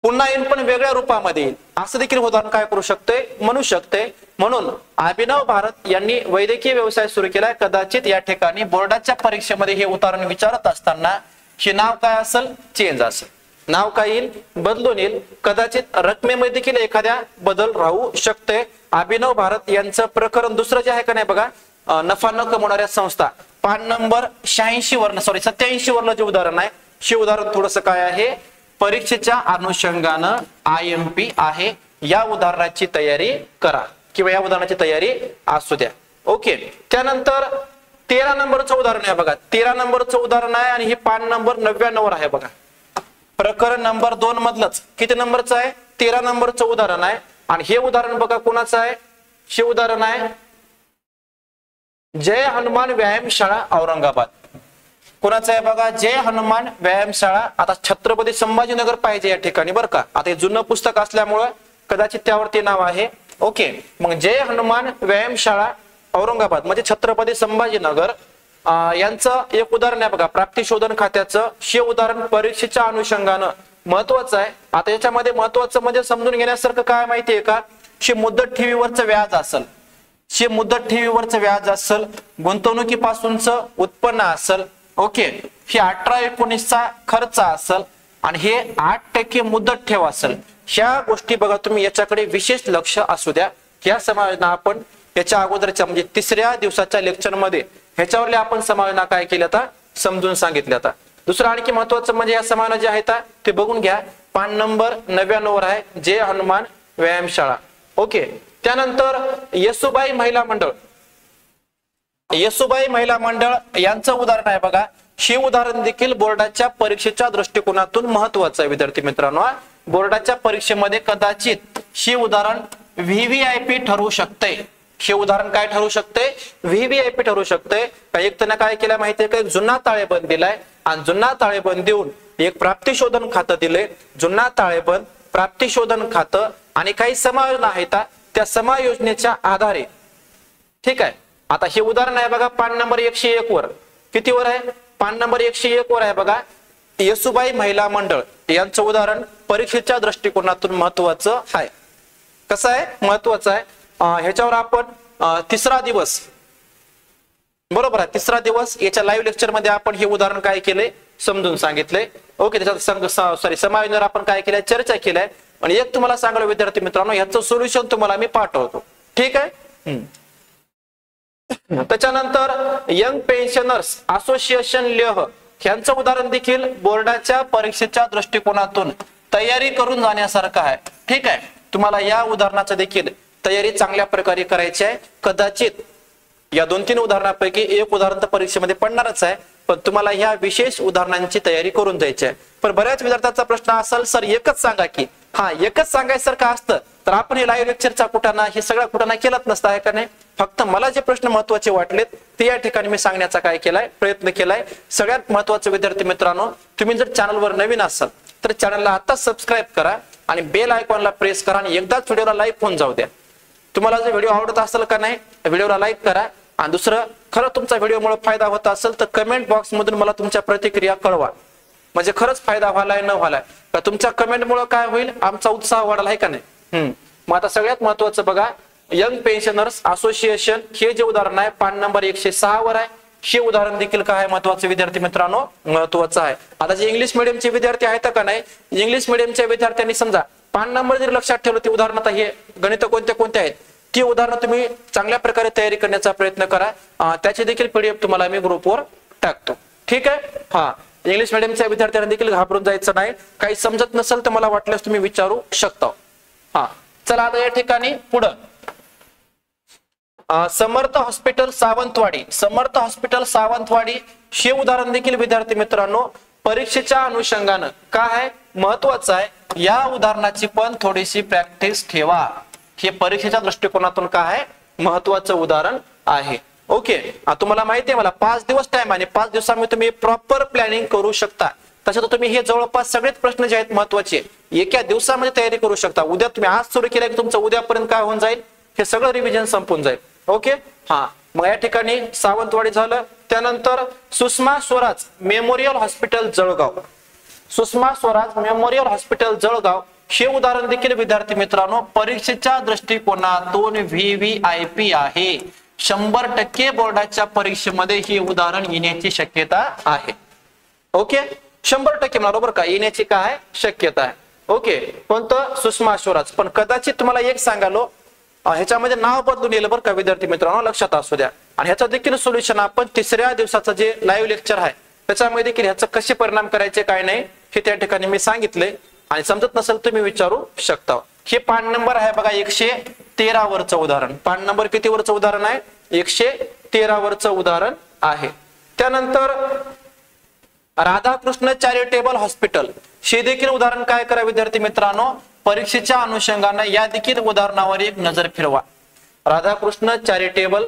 पुन्हा येईन पण वेगळ्या रूपामध्ये येईल असं देखील उदाहरण काय करू शकते, म्हणू शकते. म्हणून अभिनव भारत यांनी वैद्यकीय व्यवसाय सुरू केलाय. कदाचित या ठिकाणी बोर्डाच्या परीक्षेमध्ये हे उदाहरण विचारत असताना हे नाव काय असेल, चेंज असेल. नाव काय येईल, बदलून येईल. कदाचित रकमेमध्ये देखील एखाद्या बदल राहू शकते. अभिनव भारत यांचं प्रकरण दुसरं जे आहे का नाही बघा, नफा न कमवणाऱ्या संस्था. पान नंबर 86 वरनं 87 वरलं जे उदाहरण आहे हे उदाहरण थोडस काय आहे, परीक्षेच्या अनुषंगानं IMP आहे. या उदाहरणाची तयारी करा किंवा या उदाहरणाची तयारी असू द्या. ओके. त्यानंतर 13 नंबरचं उदाहरण आहे बघा, 13 नंबरचं उदाहरण आहे आणि हे पान नंबर 99 वर आहे बघा. प्रकरण नंबर 2 मधलंच किती नंबरचं आहे, 13 नंबरचं उदाहरण आहे. आणि हे उदाहरण बघा कोणाचं आहे, हे उदाहरण आहे जय हनुमान व्यायामशाळा औरंगाबाद. कोणाचं आहे बघा, जय हनुमान व्यायामशाळा. आता छत्रपती संभाजीनगर पाहिजे या ठिकाणी बरं का. आता हे जुनं पुस्तक असल्यामुळं कदाचित त्यावरती नाव आहे. ओके, मग जय हनुमान व्यायामशाळा औरंगाबाद म्हणजे छत्रपती संभाजीनगर यांचं एक उदाहरण आहे बघा, प्राप्ती शोधन खात्याचं. हे उदाहरण परीक्षेच्या अनुषंगानं महत्वाचं आहे. आता याच्यामध्ये महत्वाचं म्हणजे समजून घेण्यासारखं काय माहितीये का, हे मुदत ठेवीवरचं व्याज असेल, हे मुदत ठेवीवरचं व्याज असेल, गुंतवणुकीपासूनचं उत्पन्न असेल. ओके, हे 18-19चा खर्च असेल आणि हे 8% मुदत ठेव असेल. ह्या गोष्टी बघा तुम्ही याच्याकडे विशेष लक्ष असू द्या. या समायोजना आपण याच्या अगोदरच्या म्हणजे 3ऱ्या दिवसाच्या लेक्चरमध्ये ह्याच्यावरले आपण समायोजना काय केल्या आता समजून सांगितले. आता दुसरं आणखी महत्वाचं म्हणजे या समायोजना जे आहेत ते बघून घ्या. पान नंबर 99 वर आहे जय हनुमान व्यायामशाळा. ओके, त्यानंतर येसुबाई महिला मंडळ, येसुबाई महिला मंडळ यांचं उदाहरण आहे बघा. हे उदाहरण देखील बोर्डाच्या परीक्षेच्या दृष्टिकोनातून महत्वाचं आहे विद्यार्थी मित्रांनो. बोर्डाच्या परीक्षेमध्ये कदाचित हे उदाहरण व्हीव्हीआयपी ठरू शकते. हे उदाहरण काय ठरू शकते, व्हीव्हीआयपी ठरू शकते. एक त्यानं काय केलं माहितीये का, एक जुना ताळेबंद दिलाय आणि जुना ताळेबंद देऊन एक प्राप्ती शोधन खातं दिले. जुना ताळेबंद, प्राप्ती शोधन खातं आणि काही समायोजना आहेत, त्या समायोजनेच्या आधारे. ठीक आहे, आता हे उदाहरण आहे बघा पान नंबर 101 वर. किती वर आहे, पान नंबर 101 वर आहे बघा. येसुबाई महिला मंडळ यांचं उदाहरण परीक्षेच्या दृष्टिकोनातून महत्वाचं आहे. कसं आहे, महत्वाचं आहे. ह्याच्यावर आपण 3रा दिवस, बरोबर आहे, 3रा दिवस याच्या लाईव्ह लेक्चर मध्ये आपण हे उदाहरण काय केले समजून सांगितले. ओके, त्याच्यात समायोजनावर आपण काय केलंय, चर्चा केलाय. आणि एक तुम्हाला सांगलो विद्यार्थी मित्रांनो, ह्याचं सोल्युशन तुम्हाला मी पाठवतो. ठीक आहे. त्याच्यानंतर यंग पेन्शनर्स असोसिएशन लेह यांचं उदाहरण देखील बोर्डाच्या परीक्षेच्या दृष्टिकोनातून तयारी करून जाण्यासारखं आहे. ठीक आहे, तुम्हाला या उदाहरणाचं देखील तयारी चांगल्या प्रकारे करायची आहे. कदाचित या 2-3 उदाहरणापैकी एक उदाहरण तर परीक्षेमध्ये पडणारच आहे, पण तुम्हाला ह्या विशेष उदाहरणांची तयारी करून जायची आहे. पण बऱ्याच विद्यार्थ्यांचा प्रश्न असेल, सर एकच सांगा की. हा, एकच सांगायसारखं असतं तर आपण हे लाईव्ह लेक्चरचा कुठाना हे सगळा कुठाना केलाच नसता आहे का नाही. फक्त मला जे प्रश्न महत्वाचे वाटलेत ते या ठिकाणी मी सांगण्याचा काय केलाय, प्रयत्न केलाय. सगळ्यात महत्वाचं विद्यार्थी मित्रांनो, तुम्ही जर चॅनलवर नवीन असाल तर चॅनलला आता सबस्क्राईब करा आणि बेल आयकॉनला प्रेस करा आणि एकदाच व्हिडिओला लाईक होऊन जाऊ द्या. तुम्हाला जर व्हिडिओ आवडत असेल का नाही, व्हिडिओला लाईक करा. आणि दुसरं, खरं तुमचा व्हिडिओमुळे फायदा होत असेल तर कमेंट बॉक्स मधून मला तुमच्या प्रतिक्रिया कळवा. म्हणजे खरंच फायदा व्हायलाय न व्हायलाय का, तुमच्या कमेंटमुळे काय होईल, आमचा उत्साह वाढला आहे का नाही. मग आता सगळ्यात महत्वाचं बघा, यंग पेन्शनर्स असोसिएशन हे जे उदाहरण आहे पान नंबर 106 वर आहे. हे उदाहरण देखील काय महत्वाचं विद्यार्थी मित्रांनो, महत्वाचं आहे. आता जे इंग्लिश मिडियमचे विद्यार्थी आहेत का नाही, इंग्लिश मिडियमच्या विद्यार्थ्यांनी समजा पान नंबर जर लक्षात ठेवलं, ते उदाहरण आता हे गणित कोणते आहेत ती उदाहरणं तुम्ही चांगल्या प्रकारे तयारी करण्याचा प्रयत्न करा. त्याची देखील पीडीएफ तुम्हाला मी ग्रुपवर टाकतो. ठीक आहे. हा, इंग्लिश मिडियमच्या विद्यार्थ्यांना देखील घाबरून जायचं नाही. काही समजत नसेल तर मला वाटल्यास तुम्ही विचारू शकता. हा, चला आता या ठिकाणी पुढं समर्थ हॉस्पिटल सावंतवाडी, समर्थ हॉस्पिटल सावंतवाडी हे उदाहरण देखील विद्यार्थी मित्रांनो परीक्षेच्या अनुषंगानं काय महत्वाचं आहे. या उदाहरणाची पण थोडीशी प्रॅक्टिस ठेवा. हे परीक्षेच्या दृष्टिकोनातून काय महत्वाचं उदाहरण आहे. ओके, तुम्हाला माहिती आहे मला 5 दिवस टाइम आहे. 5 दिवसामध्ये तुम्ही प्रॉपर प्लॅनिंग करू शकता. तसं तुम्ही हे जवळपास सगळेच प्रश्न जे आहेत महत्वाचे एका दिवसामध्ये तयारी करू शकता. उद्या तुम्ही आज सुरू केलं की तुमचं उद्यापर्यंत काय होऊन जाईल, हे सगळं रिव्हिजन संपून जाईल. ओके, हा, मग या ठिकाणी सावंतवाडी झालं. त्यानंतर Sushma Swaraj memorial hospital Jalgaon, Sushma Swaraj memorial hospital Jalgaon हे उदाहरण देखील विद्यार्थी मित्रांनो परीक्षेच्या दृष्टिकोनातून व्हीव्हीआयपी आहे. 100% बोर्डाच्या परीक्षेमध्ये हे उदाहरण येण्याची शक्यता आहे. ओके, 100% बरोबर का येण्याची काय शक्यता आहे. ओके, कोणतं, सुषमा स्वराज. पण कदाचित तुम्हाला एक सांगालो, ह्याच्यामध्ये नाव बदलून येईल बरं का विद्यार्थी मित्रांनो, लक्षात असू द्या. आणि ह्याचं देखील सोल्युशन आपण 3ऱ्या दिवसाचं जे लाईव्ह लेक्चर आहे त्याच्यामध्ये देखील ह्याचं कसे परिणाम करायचे काय नाही हे त्या ठिकाणी मी सांगितले. आणि समजत नसेल तुम्ही विचारू शकता. हे पान नंबर आहे बघा 113 वरचं उदाहरण. पान नंबर किती वरचं उदाहरण आहे, 113 वरचं उदाहरण आहे. त्यानंतर राधाकृष्ण चॅरिटेबल हॉस्पिटल हे देखील उदाहरण काय करा विद्यार्थी मित्रांनो, परीक्षेच्या अनुषंगाने या देखील उदाहरणावर एक नजर फिरवा. राधाकृष्ण चॅरिटेबल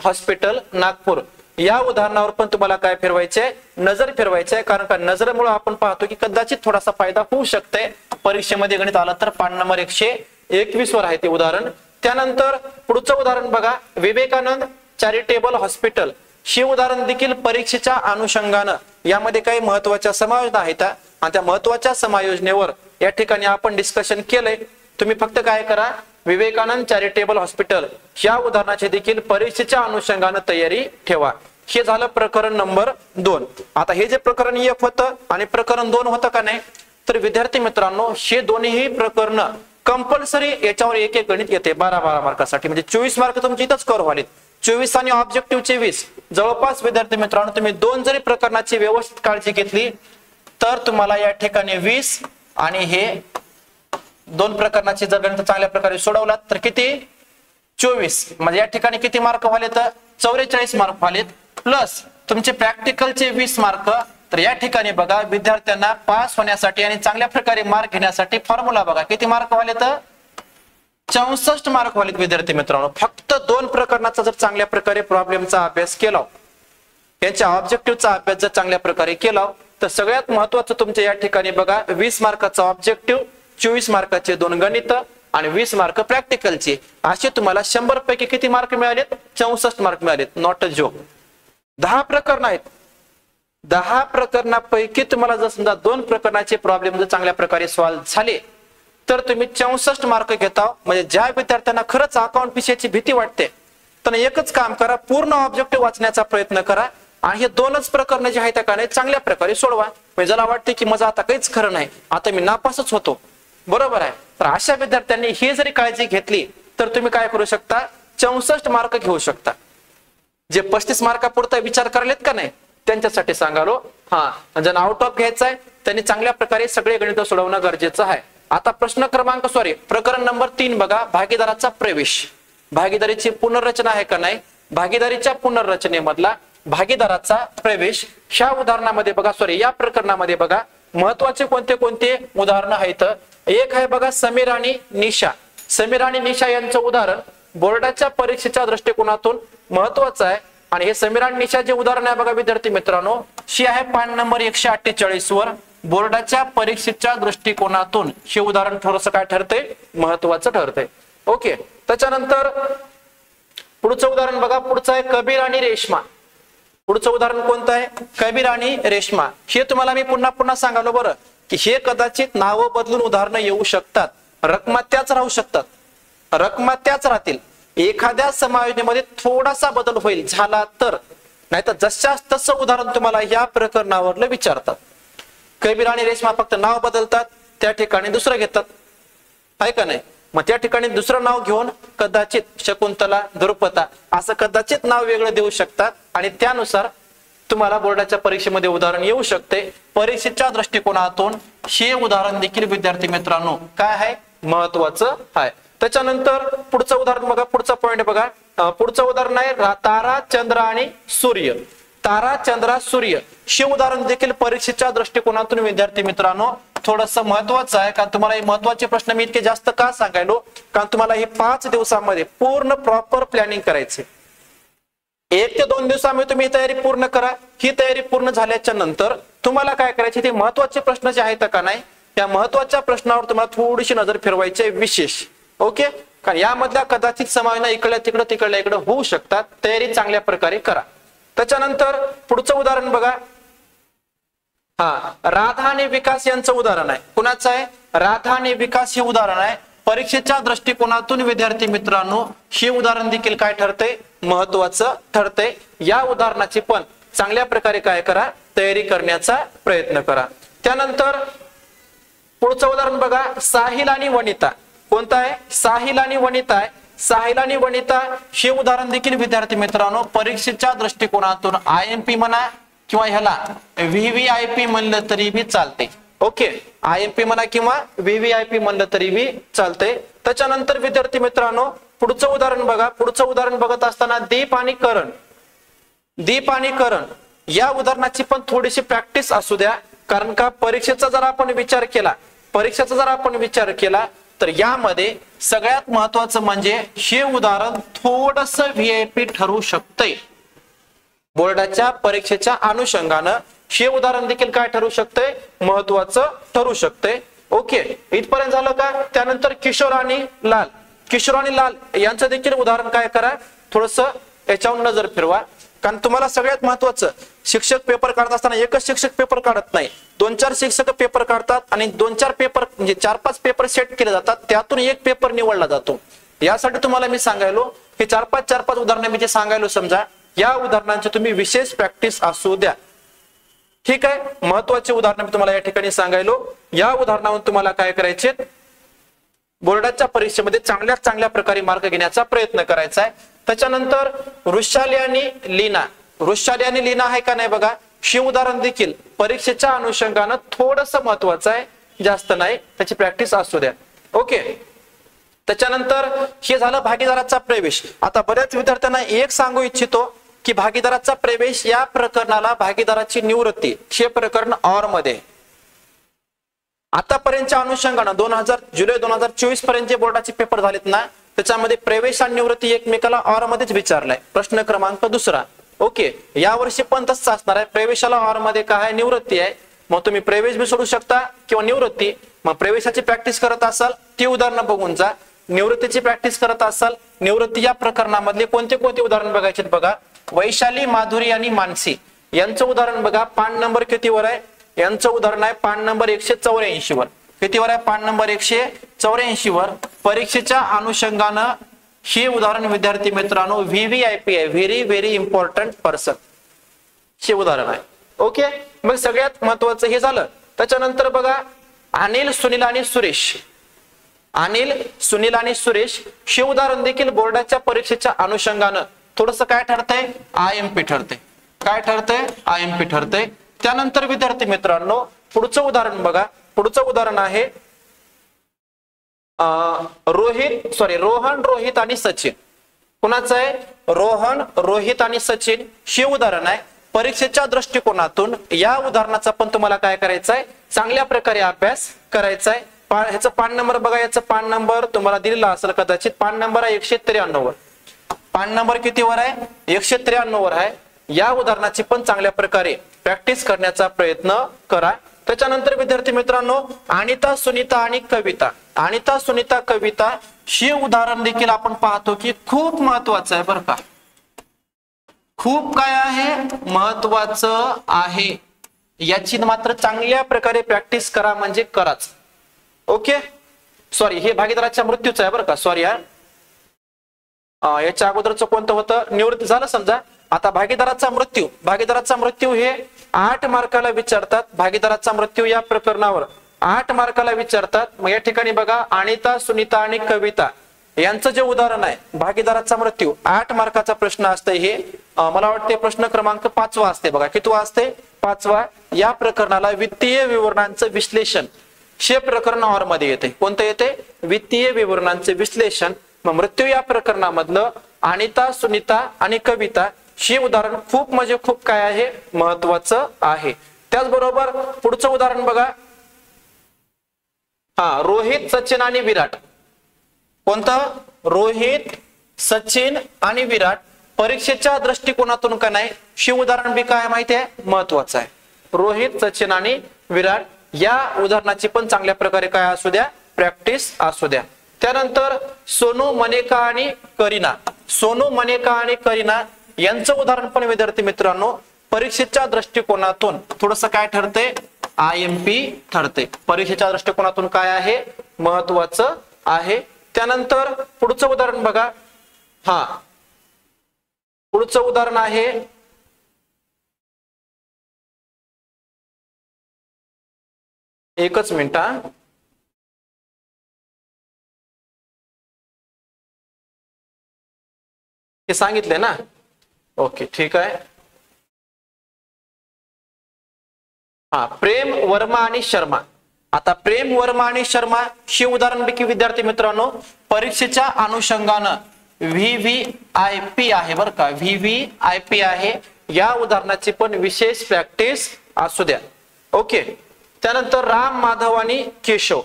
हॉस्पिटल नागपूर या उदाहरणावर पण तुम्हाला काय फिरवायचंय, नजर फिरवायचंय. कारण का नजरेमुळे आपण पाहतो की कदाचित थोडासा फायदा होऊ शकते. परीक्षेमध्ये गणित आलं तर पान नंबर 121 वर आहे ते उदाहरण. त्यानंतर पुढचं उदाहरण बघा, विवेकानंद चॅरिटेबल हॉस्पिटल हे उदाहरण देखील परीक्षेच्या अनुषंगानं यामध्ये काही महत्वाच्या समायोजना आहेत आणि त्या महत्वाच्या समायोजनेवर या ठिकाणी आपण डिस्कशन केलंय. तुम्ही फक्त काय करा, विवेकानंद चॅरिटेबल हॉस्पिटल या उदाहरणाची देखील परीक्षेच्या अनुषंगाने तयारी ठेवा. हे झालं प्रकरण नंबर 2. आता हे जे प्रकरण 1 होतं आणि प्रकरण 2 होतं का नाही, तर विद्यार्थी मित्रांनो हे दोन्ही प्रकरण कंपल्सरी याच्यावर एक एक गणित येते 12 मार्कासाठी. म्हणजे 24 मार्क तुमचे इथंच कव्हर व्हालेत. 24 आणि ऑब्जेक्टिव्हचे 20. जवळपास विद्यार्थी मित्रांनो तुम्ही 2 जरी प्रकरणाची व्यवस्थित काळजी घेतली तर तुम्हाला या ठिकाणी 20 आणि हे 2 प्रकरणाचे जर गणित चांगल्या प्रकारे सोडवलात तर किती 24. म्हणजे या ठिकाणी किती मार्क व्हाले तर 44 मार्क व्हालेत. प्लस तुमचे प्रॅक्टिकलचे 20 मार्क. तर या ठिकाणी बघा विद्यार्थ्यांना पास होण्यासाठी आणि चांगल्या प्रकारे मार्क घेण्यासाठी फॉर्म्युला बघा किती मार्क व्हाले तर 64 मार्क व्हालेत विद्यार्थी मित्रांनो. फक्त 2 प्रकरणाचा जर चांगल्या प्रकारे प्रॉब्लेमचा अभ्यास केला, यांच्या ऑब्जेक्टिव्हचा अभ्यास जर चांगल्या प्रकारे केला तर सगळ्यात महत्वाचं तुमच्या या ठिकाणी बघा 20 मार्काचा ऑब्जेक्टिव्ह, 24 मार्काचे 2 गणित आणि 20 मार्क प्रॅक्टिकलचे. असे तुम्हाला 100 पैकी किती मार्क मिळालेत 64 मार्क मिळालेत. Not a joke. 10 प्रकरण आहेत. 10 प्रकरणापैकी तुम्हाला जर समजा 2 प्रकरणाचे प्रॉब्लेम जर चांगल्या प्रकारे सॉल्व्ह झाले तर तुम्ही 64 मार्क घेता. म्हणजे ज्या विद्यार्थ्यांना खरंच अकाउंट विषयाची भीती वाटते तर एकच काम करा, पूर्ण ऑब्जेक्टिव्ह वाचण्याचा प्रयत्न करा आणि हे 2च प्रकरण जे आहेत त्या चांगल्या प्रकारे सोडवा. म्हणजे ज्याला वाटते की माझं आता काहीच खरं नाही, आता मी नापासच होतो, बरोबर आहे, तर अशा विद्यार्थ्यांनी हे जरी काळजी घेतली तर तुम्ही काय करू शकता 64 मार्क घेऊ शकता. जे 35 मार्कापुरता विचार करलेत का नाही त्यांच्यासाठी सांगालो. ज्यांना आउट ऑफ घ्यायचा आहे त्यांनी चांगल्या प्रकारे सगळे गणित सोडवणं गरजेचं आहे. आता प्रकरण नंबर 3 बघा, भागीदाराचा प्रवेश. भागीदारीची पुनर्रचना आहे का नाही, भागीदारीच्या पुनर्रचनेमधला भागीदाराचा प्रवेश ह्या उदाहरणामध्ये बघा, या प्रकरणामध्ये बघा महत्वाचे कोणते कोणते उदाहरणं आहेत. एक आहे बघा समीर आणि निशा. समीर आणि निशा यांचं उदाहरण बोर्डाच्या परीक्षेच्या दृष्टिकोनातून महत्वाचं आहे. आणि हे समीर आणि निशा जे उदाहरण आहे बघा विद्यार्थी मित्रांनो, शी आहे पान नंबर 148 वर. बोर्डाच्या परीक्षेच्या दृष्टिकोनातून हे उदाहरण थोडंसं काय ठरते, महत्वाचं ठरते. ओके. त्याच्यानंतर पुढचं उदाहरण बघा, पुढचं आहे कबीर आणि रेश्मा. पुढचं उदाहरण कोणतं आहे, कबीर आणि रेश्मा. हे तुम्हाला मी पुन्हा पुन्हा सांगालो बरं की हे कदाचित नावं बदलून उदाहरणं येऊ शकतात, रकमा त्याच राहू शकतात, रकमा त्याच राहतील. एखाद्या समायोजनेमध्ये थोडासा बदल होईल झाला तर, नाहीतर जशाच तसं उदाहरण तुम्हाला या प्रकरणावरलं विचारतात. कबीर आणि रेश्मा फक्त नाव बदलतात, त्या ठिकाणी दुसरं घेतात, आहे का नाही. मग त्या ठिकाणी दुसरं नाव घेऊन कदाचित शकुंतला, द्रुपदा असं कदाचित नाव वेगळं देऊ शकतात आणि त्यानुसार तुम्हाला बोर्डाच्या परीक्षेमध्ये उदाहरण येऊ शकते. परीक्षेच्या दृष्टिकोनातून हे उदाहरण देखील विद्यार्थी मित्रांनो काय आहे, महत्वाचं आहे. त्याच्यानंतर पुढचं उदाहरण बघा, पुढचा पॉइंट बघा. पुढचं उदाहरण आहे तारा, चंद्र आणि सूर्य. तारा, चंद्र, सूर्य हे उदाहरण देखील परीक्षेच्या दृष्टिकोनातून विद्यार्थी मित्रांनो थोडंसं महत्वाचं आहे. कारण तुम्हाला हे महत्वाचे प्रश्न मी इतके जास्त का सांगायलो, कारण तुम्हाला हे 5 दिवसामध्ये पूर्ण प्रॉपर प्लॅनिंग करायचे. 1 ते 2 दिवसामध्ये तुम्ही तयारी पूर्ण करा. ही तयारी पूर्ण झाल्याच्या नंतर तुम्हाला काय करायचे, ते महत्वाचे प्रश्न जे आहेत का नाही, त्या महत्वाच्या प्रश्नावर तुम्हाला थोडीशी नजर फिरवायची विशेष. ओके. कारण यामधल्या कदाचित समायोजन इकडल्या तिकडं तिकडल्या इकडं होऊ शकतात. तयारी चांगल्या प्रकारे करा. त्याच्यानंतर पुढचं उदाहरण बघा, राधा आणि विकास यांचं उदाहरण आहे. कुणाचं आहे, राधा आणि विकास हे उदाहरण आहे. परीक्षेच्या दृष्टिकोनातून विद्यार्थी मित्रांनो हे उदाहरण देखील काय ठरते, महत्वाचं ठरते. या उदाहरणाची पण चांगल्या प्रकारे काय करा, तयारी करण्याचा प्रयत्न करा. त्यानंतर पुढचं उदाहरण बघा, साहिल आणि वनिता. कोणतं आहे, साहिल आणि वनिता आहे. साहिल आणि वनिता हे उदाहरण देखील विद्यार्थी मित्रांनो परीक्षेच्या दृष्टिकोनातून IMP म्हणा किंवा ह्याला VVIP म्हणलं तरी बी चालते. ओके. IMP म्हणा किंवा VVIP म्हणलं तरी बी चालते. त्याच्यानंतर विद्यार्थी मित्रांनो पुढचं उदाहरण बघा. पुढचं उदाहरण बघत असताना दीप आणि करण. दीप आणि करण या उदाहरणाची पण थोडीशी प्रॅक्टिस असू द्या, कारण का परीक्षेचा जर आपण विचार केला तर यामध्ये सगळ्यात महत्वाचं म्हणजे हे उदाहरण थोडस व्हीआयपी ठरू शकतंय. बोर्डाच्या परीक्षेच्या अनुषंगानं हे उदाहरण देखील काय ठरू शकतंय, महत्वाचं ठरू शकतंय. ओके, इथपर्यंत झालं का? त्यानंतर किशोर आणि लाल यांचं देखील उदाहरण काय करा, थोडस याच्यावर नजर फिरवा. कारण तुम्हाला सगळ्यात महत्वाचं, शिक्षक पेपर काढत असताना एकच शिक्षक पेपर काढत नाही, 2-4 शिक्षक पेपर काढतात आणि 2-4 पेपर म्हणजे 4-5 पेपर सेट केले जातात, त्यातून एक पेपर निवडला जातो. यासाठी तुम्हाला मी सांगायलो हे 4-5 उदाहरणं मी जे सांगायलो, समजा या उदाहरणांची तुम्ही विशेष प्रॅक्टिस असू द्या. ठीक आहे, महत्वाचे उदाहरण मी तुम्हाला या ठिकाणी सांगायलो. या उदाहरणावरून तुम्हाला काय करायचे, बोर्डाच्या परीक्षेमध्ये चांगल्यात चांगल्या प्रकारे मार्क घेण्याचा प्रयत्न करायचा आहे. त्याच्यानंतर वृषाली आणि लीना आहे का नाही बघा, हे उदाहरण देखील परीक्षेच्या अनुषंगानं थोडस महत्वाचं आहे, जास्त नाही, त्याची प्रॅक्टिस असू द्या. ओके, त्याच्यानंतर हे झालं भागीदाराचा प्रवेश. आता बऱ्याच विद्यार्थ्यांना एक सांगू इच्छितो की भागीदाराचा प्रवेश या प्रकरणाला भागीदाराची निवृत्ती हे प्रकरण ऑर मध्ये आतापर्यंतच्या अनुषंगानं जुलै 2024 पर्यंत जे बोर्डाचे पेपर झालेत ना, त्याच्यामध्ये प्रवेश आणि निवृत्ती एकमेकाला ऑर मध्येच विचारलाय, प्रश्न क्रमांक 2. ओके, यावर्षी पण तसंच असणार आहे, प्रवेशाला ऑर मध्ये काय आहे, निवृत्ती आहे. मग तुम्ही प्रवेश बी सोडू शकता किंवा निवृत्ती. मग प्रवेशाची प्रॅक्टिस करत असाल ती उदाहरणं बघून जा, निवृत्तीची प्रॅक्टिस करत असाल निवृत्ती या प्रकरणामधले कोणते उदाहरण बघायचे बघा. वैशाली, माधुरी आणि मानसी यांचं उदाहरण बघा, पान नंबर कितीवर आहे, यांचं उदाहरण आहे पान नंबर 184 वर. कितीवर आहे, पान नंबर 184 वर. परीक्षेच्या अनुषंगानं हे उदाहरण विद्यार्थी मित्रांनो VVIP आहे, व्हेरी व्हेरी इम्पॉर्टंट पर्सन हे उदाहरण आहे. ओके, मग सगळ्यात महत्वाचं हे झालं. त्याच्यानंतर बघा अनिल, सुनील आणि सुरेश हे उदाहरण देखील बोर्डाच्या परीक्षेच्या अनुषंगानं थोडस काय ठरतंय, IMP ठरते. काय ठरतंय, IMP ठरतंय. त्यानंतर विद्यार्थी मित्रांनो पुढचं उदाहरण बघा, पुढचं उदाहरण आहे रोहन, रोहित आणि सचिन. कुणाचं आहे, रोहन, रोहित आणि सचिन हे उदाहरण आहे. परीक्षेच्या दृष्टिकोनातून या उदाहरणाचा पण तुम्हाला काय करायचं आहे, चांगल्या प्रकारे अभ्यास करायचा आहे. ह्याचा पान नंबर बघा, याचा पान नंबर तुम्हाला दिलेला असेल कदाचित, पान नंबर आहे 193 वर. पान नंबर कितीवर आहे, 193 वर आहे. या उदाहरणाची पण चांगल्या प्रकारे प्रॅक्टिस करण्याचा प्रयत्न करा. त्याच्यानंतर विद्यार्थी मित्रांनो अनिता, सुनीता आणि कविता हे उदाहरण देखील आपण पाहतो की खूप महत्वाचं आहे बरं का, खूप काय आहे, महत्वाचं आहे. याची मात्र चांगल्या प्रकारे प्रॅक्टिस करा म्हणजे कराच. ओके, सॉरी, हे भागीदाराच्या मृत्यूचं आहे बरं का, सॉरी यार, याच्या अगोदरचं कोणतं होतं, निवृत्ती झालं समजा. आता भागीदाराचा मृत्यू हे 8 मार्काला विचारतात. भागीदाराचा मृत्यू या प्रकरणावर 8 मार्काला विचारतात. मग या ठिकाणी बघा अनिता, सुनीता आणि कविता यांचं जे उदाहरण आहे भागीदाराचा मृत्यू 8 मार्काचा प्रश्न असते. हे मला वाटते प्रश्न क्रमांक 5 असते बघा, कितवा असते, 5. या प्रकरणाला वित्तीय विवरणांचं विश्लेषण हे प्रकरण ऑर मध्ये येते. कोणतं येते, वित्तीय विवरणांचे विश्लेषण. मग मृत्यू या प्रकरणामधलं अनिता, सुनीता आणि कविता हे उदाहरण खूप म्हणजे खूप काय आहे, महत्वाचं आहे. त्याचबरोबर पुढचं उदाहरण बघा, रोहित, सचिन आणि विराट. कोणतं, रोहित, सचिन आणि विराट. परीक्षेच्या दृष्टिकोनातून का नाही हे उदाहरण बी काय माहिती आहे, महत्वाचं आहे. रोहित, सचिन आणि विराट या उदाहरणाची पण चांगल्या प्रकारे काय असू द्या, प्रॅक्टिस असू द्या. त्यानंतर सोनू, मनेका आणि करीना यांचं उदाहरण पण विद्यार्थी मित्रांनो परीक्षेच्या दृष्टिकोनातून थोडस काय ठरते, IMP ठरते. परीक्षेच्या दृष्टिकोनातून काय आहे, महत्वाचं आहे. त्यानंतर पुढचं उदाहरण बघा, पुढचं उदाहरण आहे एकच मिनिट, हे सांगितले ना, ओके ठीक आहे. प्रेम वर्मा आणि शर्मा. आता प्रेम वर्मा आणि शर्मा हे उदाहरण पैकी विद्यार्थी मित्रांनो परीक्षेच्या अनुषंगानं VVIP आहे बरं का, VVIP आहे. या उदाहरणाची पण विशेष प्रॅक्टिस असू द्या. ओके. त्यानंतर राम माधव आणि केशव.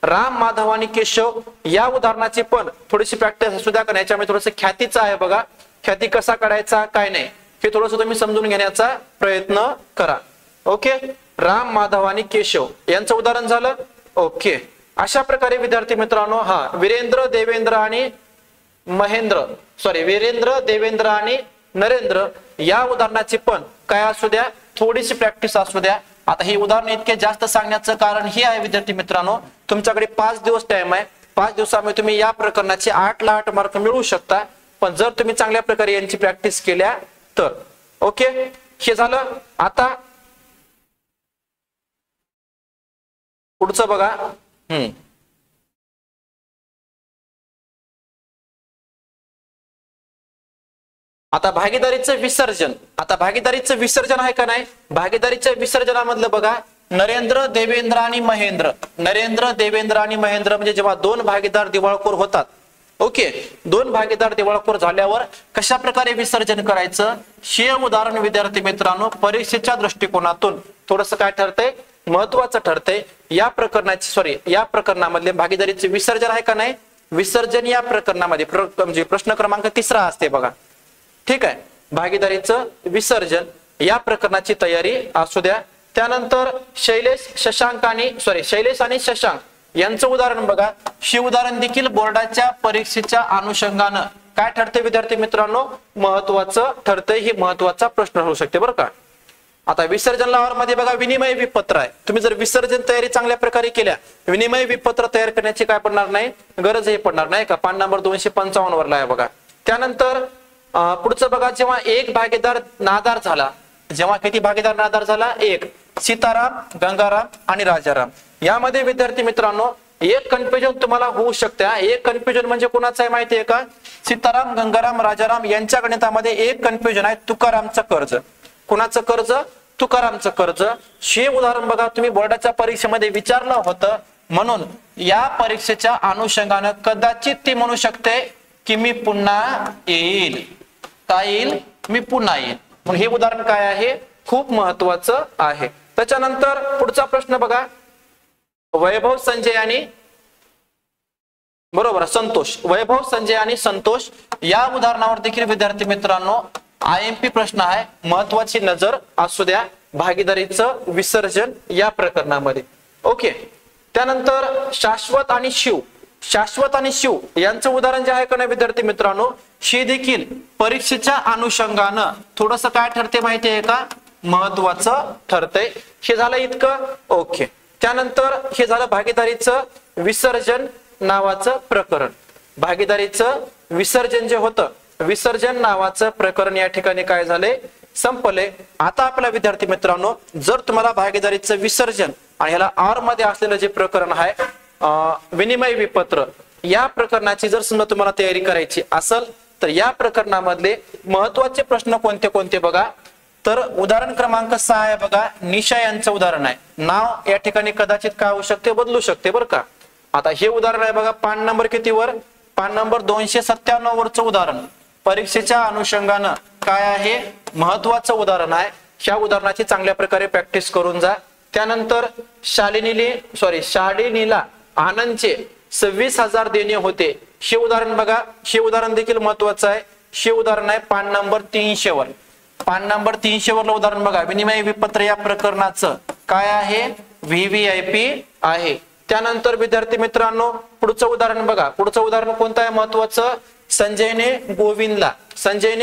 राम माधव आणि केशव या उदाहरणाची पण थोडीशी प्रॅक्टिस असू द्या. कारण याच्यामध्ये थोडंसं ख्यातीचं आहे बघा. ख्याती कसा काढायचा काय नाही हे थोडंसं तुम्ही समजून घेण्याचा प्रयत्न करा. ओके. राम माधव आणि केशव यांचं उदाहरण झालं. ओके. अशा प्रकारे विद्यार्थी मित्रांनो वीरेंद्र देवेंद्र आणि नरेंद्र या उदाहरणाची पण काय असू द्या थोडीशी प्रॅक्टिस असू द्या. आता ही उदाहरण इतके जास्त सांगण्याचं कारण हे आहे विद्यार्थी मित्रांनो, तुमच्याकडे 5 दिवस टाइम आहे. 5 दिवसामध्ये तुम्ही या प्रकरणाचे 8 ला 8 मार्क मिळवू शकता, पण जर तुम्ही चांगल्या प्रकारे यांची प्रॅक्टिस केल्या तर. ओके. हे झालं. आता पुढचं बघा. आता भागीदारीचं विसर्जन. आता भागीदारीचं विसर्जन आहे का नाही? भागीदारीच्या विसर्जनामधलं बघा नरेंद्र देवेंद्र आणि महेंद्र. नरेंद्र देवेंद्र आणि महेंद्र म्हणजे जेव्हा 2 भागीदार दिवाळखोर होतात. ओके. 2 भागीदार दिवाळखोर झाल्यावर कशा प्रकारे विसर्जन करायचं हे उदाहरण विद्यार्थी मित्रांनो परीक्षेच्या दृष्टिकोनातून थोडस काय ठरतंय महत्वाचं ठरतंय. या प्रकरणामधले भागीदारीचे विसर्जन आहे का नाही? विसर्जन या प्रकरणामध्ये म्हणजे प्रश्न क्रमांक 3 असते बघा. ठीक आहे. भागीदारीचं विसर्जन या प्रकरणाची तयारी असू द्या. त्यानंतर शैलेश आणि शशांक यांचं उदाहरण बघा. हे उदाहरण देखील बोर्डाच्या परीक्षेच्या अनुषंगानं काय ठरते विद्यार्थी मित्रांनो महत्वाचं ठरतंय. हे महत्वाचा प्रश्न होऊ शकते बरं का. आता विसर्जन लावर मध्ये बघा विनिमय विपत्र आहे. तुम्ही जर विसर्जन तयारी चांगल्या प्रकारे केल्या विनिमय विपत्र तयार करण्याची काय पडणार नाही गरजही पडणार नाही का. पान नंबर 255 वरला आहे बघा. त्यानंतर पुढचं बघा जेव्हा एक भागीदार नादार झाला. जेव्हा किती भागीदार नादार झाला? 1. सीताराम, गंगाराम आणि राजाराम. यामध्ये विद्यार्थी मित्रांनो एक कन्फ्युजन तुम्हाला होऊ शकते. एक कन्फ्युजन म्हणजे कोणाचं आहे माहितीये का? सीताराम, गंगाराम, राजाराम यांच्या गणितामध्ये एक कन्फ्युजन आहे तुकारामचं कर्ज. कुणाचं कर्ज? तुकारामचं कर्ज. हे उदाहरण बघा तुम्ही बोर्डाच्या परीक्षेमध्ये विचारलं होतं, म्हणून या परीक्षेच्या अनुषंगानं कदाचित ती म्हणू शकते की मी पुन्हा येईल. काय येईल? मी पुन्हा येईल. म्हणून हे उदाहरण काय आहे खूप महत्वाचं आहे. त्याच्यानंतर पुढचा प्रश्न बघा वैभव संजय आणि संतोष या उदाहरणावर देखील विद्यार्थी मित्रांनो IMP प्रश्न आहे. महत्वाची नजर असू द्या भागीदारीचं विसर्जन या प्रकरणामध्ये. ओके. त्यानंतर शाश्वत आणि शिव यांचं उदाहरण जे आहे का नाही विद्यार्थी मित्रांनो हे देखील परीक्षेच्या अनुषंगानं थोडस काय ठरते माहिती आहे का महत्वाचं ठरतंय. हे झालं इतकं. ओके. त्यानंतर हे झालं भागीदारीचं विसर्जन नावाचं प्रकरण. भागीदारीचं विसर्जन जे होतं विसर्जन नावाचं प्रकरण या ठिकाणी काय झाले संपले. आता आपल्या विद्यार्थी मित्रांनो जर तुम्हाला भागीदारीचं विसर्जन आणि ह्याला R मध्ये असलेलं जे प्रकरण आहे विनिमय विपत्र या प्रकरणाची जर समजा तुम्हाला तयारी करायची असेल तर या प्रकरणामधले महत्वाचे प्रश्न कोणते कोणते बघा. तर उदाहरण क्रमांक 6 आहे बघा. निशा यांचं उदाहरण आहे. नाव या ठिकाणी कदाचित काय होऊ शकते बदलू शकते बरं का. आता हे उदाहरण आहे बघा पान नंबर कितीवर? पान नंबर 297 वरचं उदाहरण परीक्षेच्या अनुषंगानं काय आहे महत्वाचं उदाहरण आहे. ह्या उदाहरणाची चांगल्या प्रकारे प्रॅक्टिस करून जा. त्यानंतर शालिनीला आनंदचे 26,000 देणे होते. हे उदाहरण बघा. हे उदाहरण देखील महत्वाचं आहे. हे उदाहरण आहे पान नंबर 300 वर. पान नंबर 300 वरलं उदाहरण बघा. विनिमय विपत्र या प्रकरणाचं काय आहे VVIP आहे. त्यानंतर विद्यार्थी मित्रांनो पुढचं उदाहरण बघा. पुढचं उदाहरण कोणतं आहे महत्वाचं? संजयने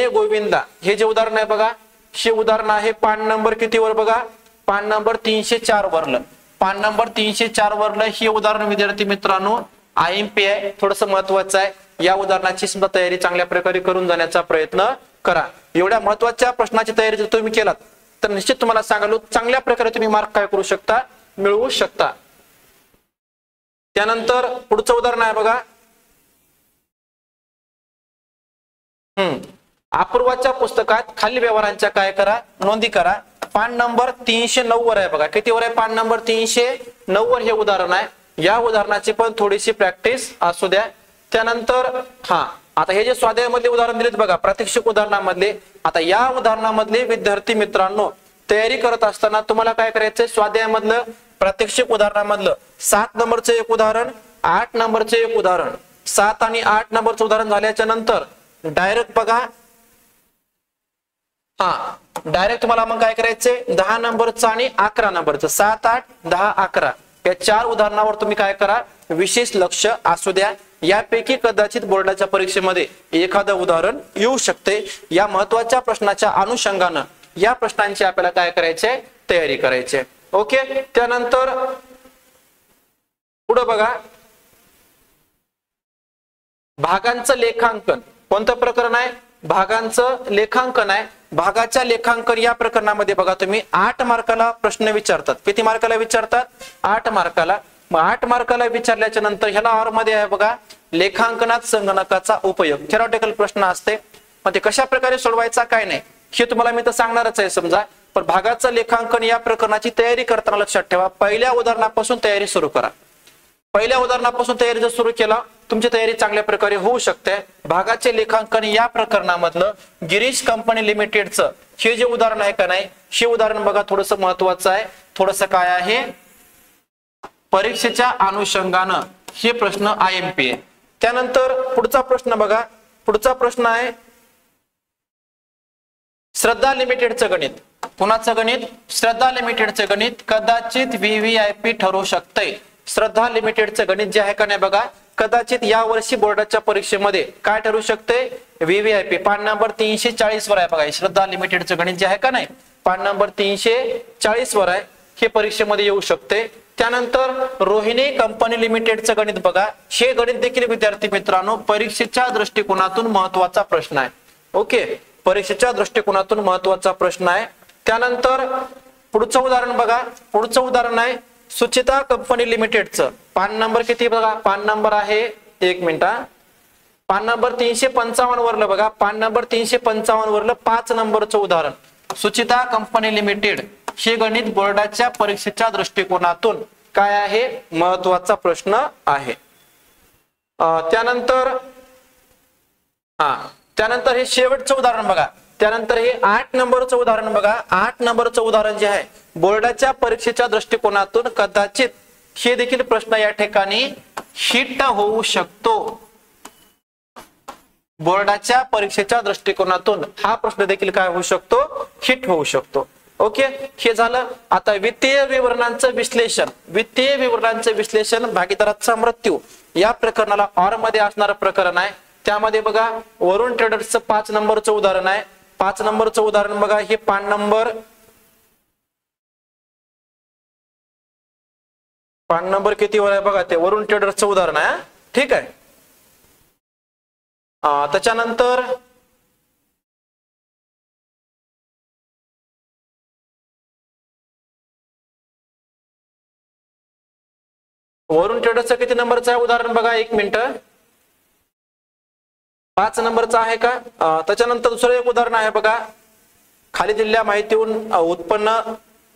गोविंदला हे जे उदाहरण आहे बघा हे उदाहरण आहे पान नंबर कितीवर बघा? पान नंबर 304 वरलं. पान नंबर 304 वरलं हे उदाहरण विद्यार्थी मित्रांनो IMP आहे. थोडस महत्वाचं आहे. या उदाहरणाची सुद्धा तयारी चांगल्या प्रकारे करून जाण्याचा प्रयत्न करा. एवढ्या महत्वाच्या प्रश्नाची तयारी जर तुम्ही केलात तर निश्चित तुम्हाला सांगालो चांगल्या प्रकारे तुम्ही मार्क काय करू शकता मिळवू शकता. त्यानंतर पुढचं उदाहरण आहे बघा. अपूर्वाच्या पुस्तकात खालील व्यवहारांच्या काय करा नोंदी करा. पान नंबर 309 वर आहे बघा. कितीवर आहे? पान नंबर 309 वर हे उदाहरण आहे. या उदाहरणाची पण थोडीशी प्रॅक्टिस असू द्या. त्यानंतर आता हे जे स्वाध्यायामधले उदाहरण दिलेत बघा प्रात्यक्षिक उदाहरणामधले, आता या उदाहरणामधले विद्यार्थी मित्रांनो तयारी करत असताना तुम्हाला काय करायचंय, स्वाध्यायामधलं प्रात्यक्षिक उदाहरणामधलं 7 नंबरचं एक उदाहरण, 8 नंबरचं एक उदाहरण, 7 आणि 8 नंबरचं उदाहरण झाल्याच्या नंतर डायरेक्ट बघा, डायरेक्ट तुम्हाला मग काय करायचंय 10 नंबरचं आणि 11 नंबरचं, 7, 8, 10, 11 या 4 उदाहरणावर तुम्ही काय करा, विशेष लक्ष असू द्या. यापैकी कदाचित बोर्डाच्या परीक्षेमध्ये एखादं उदाहरण येऊ शकते. या महत्वाच्या प्रश्नाच्या अनुषंगानं या प्रश्नांची आपल्याला काय करायचे, तयारी करायची. ओके. त्यानंतर पुढे बघा, भागांचं लेखांकन. कोणतं प्रकरण आहे, भागांचं लेखांकन आहे. भागाच्या लेखांकन या प्रकरणामध्ये बघा तुम्ही 8 मार्काला प्रश्न विचारतात. किती मार्काला विचारतात, 8 मार्काला. मग 8 मार्काला विचारल्याच्या नंतर ह्याला ऑर मध्ये आहे बघा, लेखांकनात संगणकाचा उपयोग. थेरॉटिकल प्रश्न असते, मग ते कशा प्रकारे सोडवायचा काय नाही हे तुम्हाला मी तर सांगणारच आहे समजा. पण भागाचं लेखांकन या प्रकरणाची तयारी करताना लक्षात ठेवा, पहिल्या उदाहरणापासून तयारी सुरू करा. पहिल्या उदाहरणापासून तयारी जर सुरू केला तुमची तयारी चांगल्या प्रकारे होऊ शकते. भागाचे लेखांकन या प्रकरणामधलं गिरीश कंपनी लिमिटेडचं हे जे उदाहरण आहे का नाही, हे उदाहरण बघा थोडंसं महत्वाचं आहे. थोडंसं काय आहे, परीक्षेच्या अनुषंगानं हे प्रश्न IMP आहे. त्यानंतर पुढचा प्रश्न बघा, पुढचा प्रश्न आहे श्रद्धा लिमिटेडचं गणित. कुणाचं गणित, श्रद्धा लिमिटेडचं गणित कदाचित VVIP ठरू शकते. श्रद्धा लिमिटेडचं गणित जे आहे का नाही बघा, कदाचित या वर्षी बोर्डाच्या परीक्षेमध्ये काय ठरू शकते, VVIP. पान नंबर 340 वर आहे बघा, श्रद्धा लिमिटेडचं गणित जे आहे का नाही, पान नंबर 340 वर आहे, हे परीक्षेमध्ये येऊ शकते. त्यानंतर रोहिणी कंपनी लिमिटेडचं गणित बघा, हे गणित देखील विद्यार्थी मित्रांनो परीक्षेच्या दृष्टिकोनातून महत्वाचा प्रश्न आहे. ओके, परीक्षेच्या दृष्टिकोनातून महत्वाचा प्रश्न आहे. त्यानंतर पुढचं उदाहरण बघा, पुढचं उदाहरण आहे सुचिता कंपनी लिमिटेडचं. पान नंबर किती बघा, पान नंबर आहे 1 मिनिट, पान नंबर 355 वरलं बघा, पान नंबर 355 वरलं 5 नंबरचं उदाहरण. सुचिता कंपनी लिमिटेड हे गणित बोर्डाच्या परीक्षेच्या दृष्टिकोनातून काय आहे, महत्वाचा प्रश्न आहे. त्यानंतर त्यानंतर हे शेवटचं उदाहरण बघा, त्यानंतर हे 8 नंबरचं उदाहरण बघा. 8 नंबरचं उदाहरण जे आहे बोर्डाच्या परीक्षेच्या दृष्टिकोनातून कदाचित हे देखील प्रश्न या ठिकाणी हिट होऊ शकतो. बोर्डाच्या परीक्षेच्या दृष्टिकोनातून हा प्रश्न देखील काय होऊ शकतो, हिट होऊ शकतो. ओके, हे झालं. आता वित्तीय विवरणांचं विश्लेषण. वित्तीय विवरणांचं विश्लेषण भागीदाराचा मृत्यू या प्रकरणाला ऑर मध्ये असणारं प्रकरण आहे. त्यामध्ये बघा वरुण ट्रेडर्सचं 5 नंबरचं उदाहरण आहे. 5 नंबरचं उदाहरण बघा, हे पान नंबर किती वर आहे बघा, ते वरुण ट्रेडर्सचं उदाहरण आहे. ठीक आहे. त्याच्यानंतर वरुण ट्रेडर्सचं किती नंबरचं आहे उदाहरण बघा, 1 मिनिट, 5 नंबरचं आहे का. त्याच्यानंतर दुसरं एक उदाहरण आहे बघा, खाली दिलेल्या माहितीहून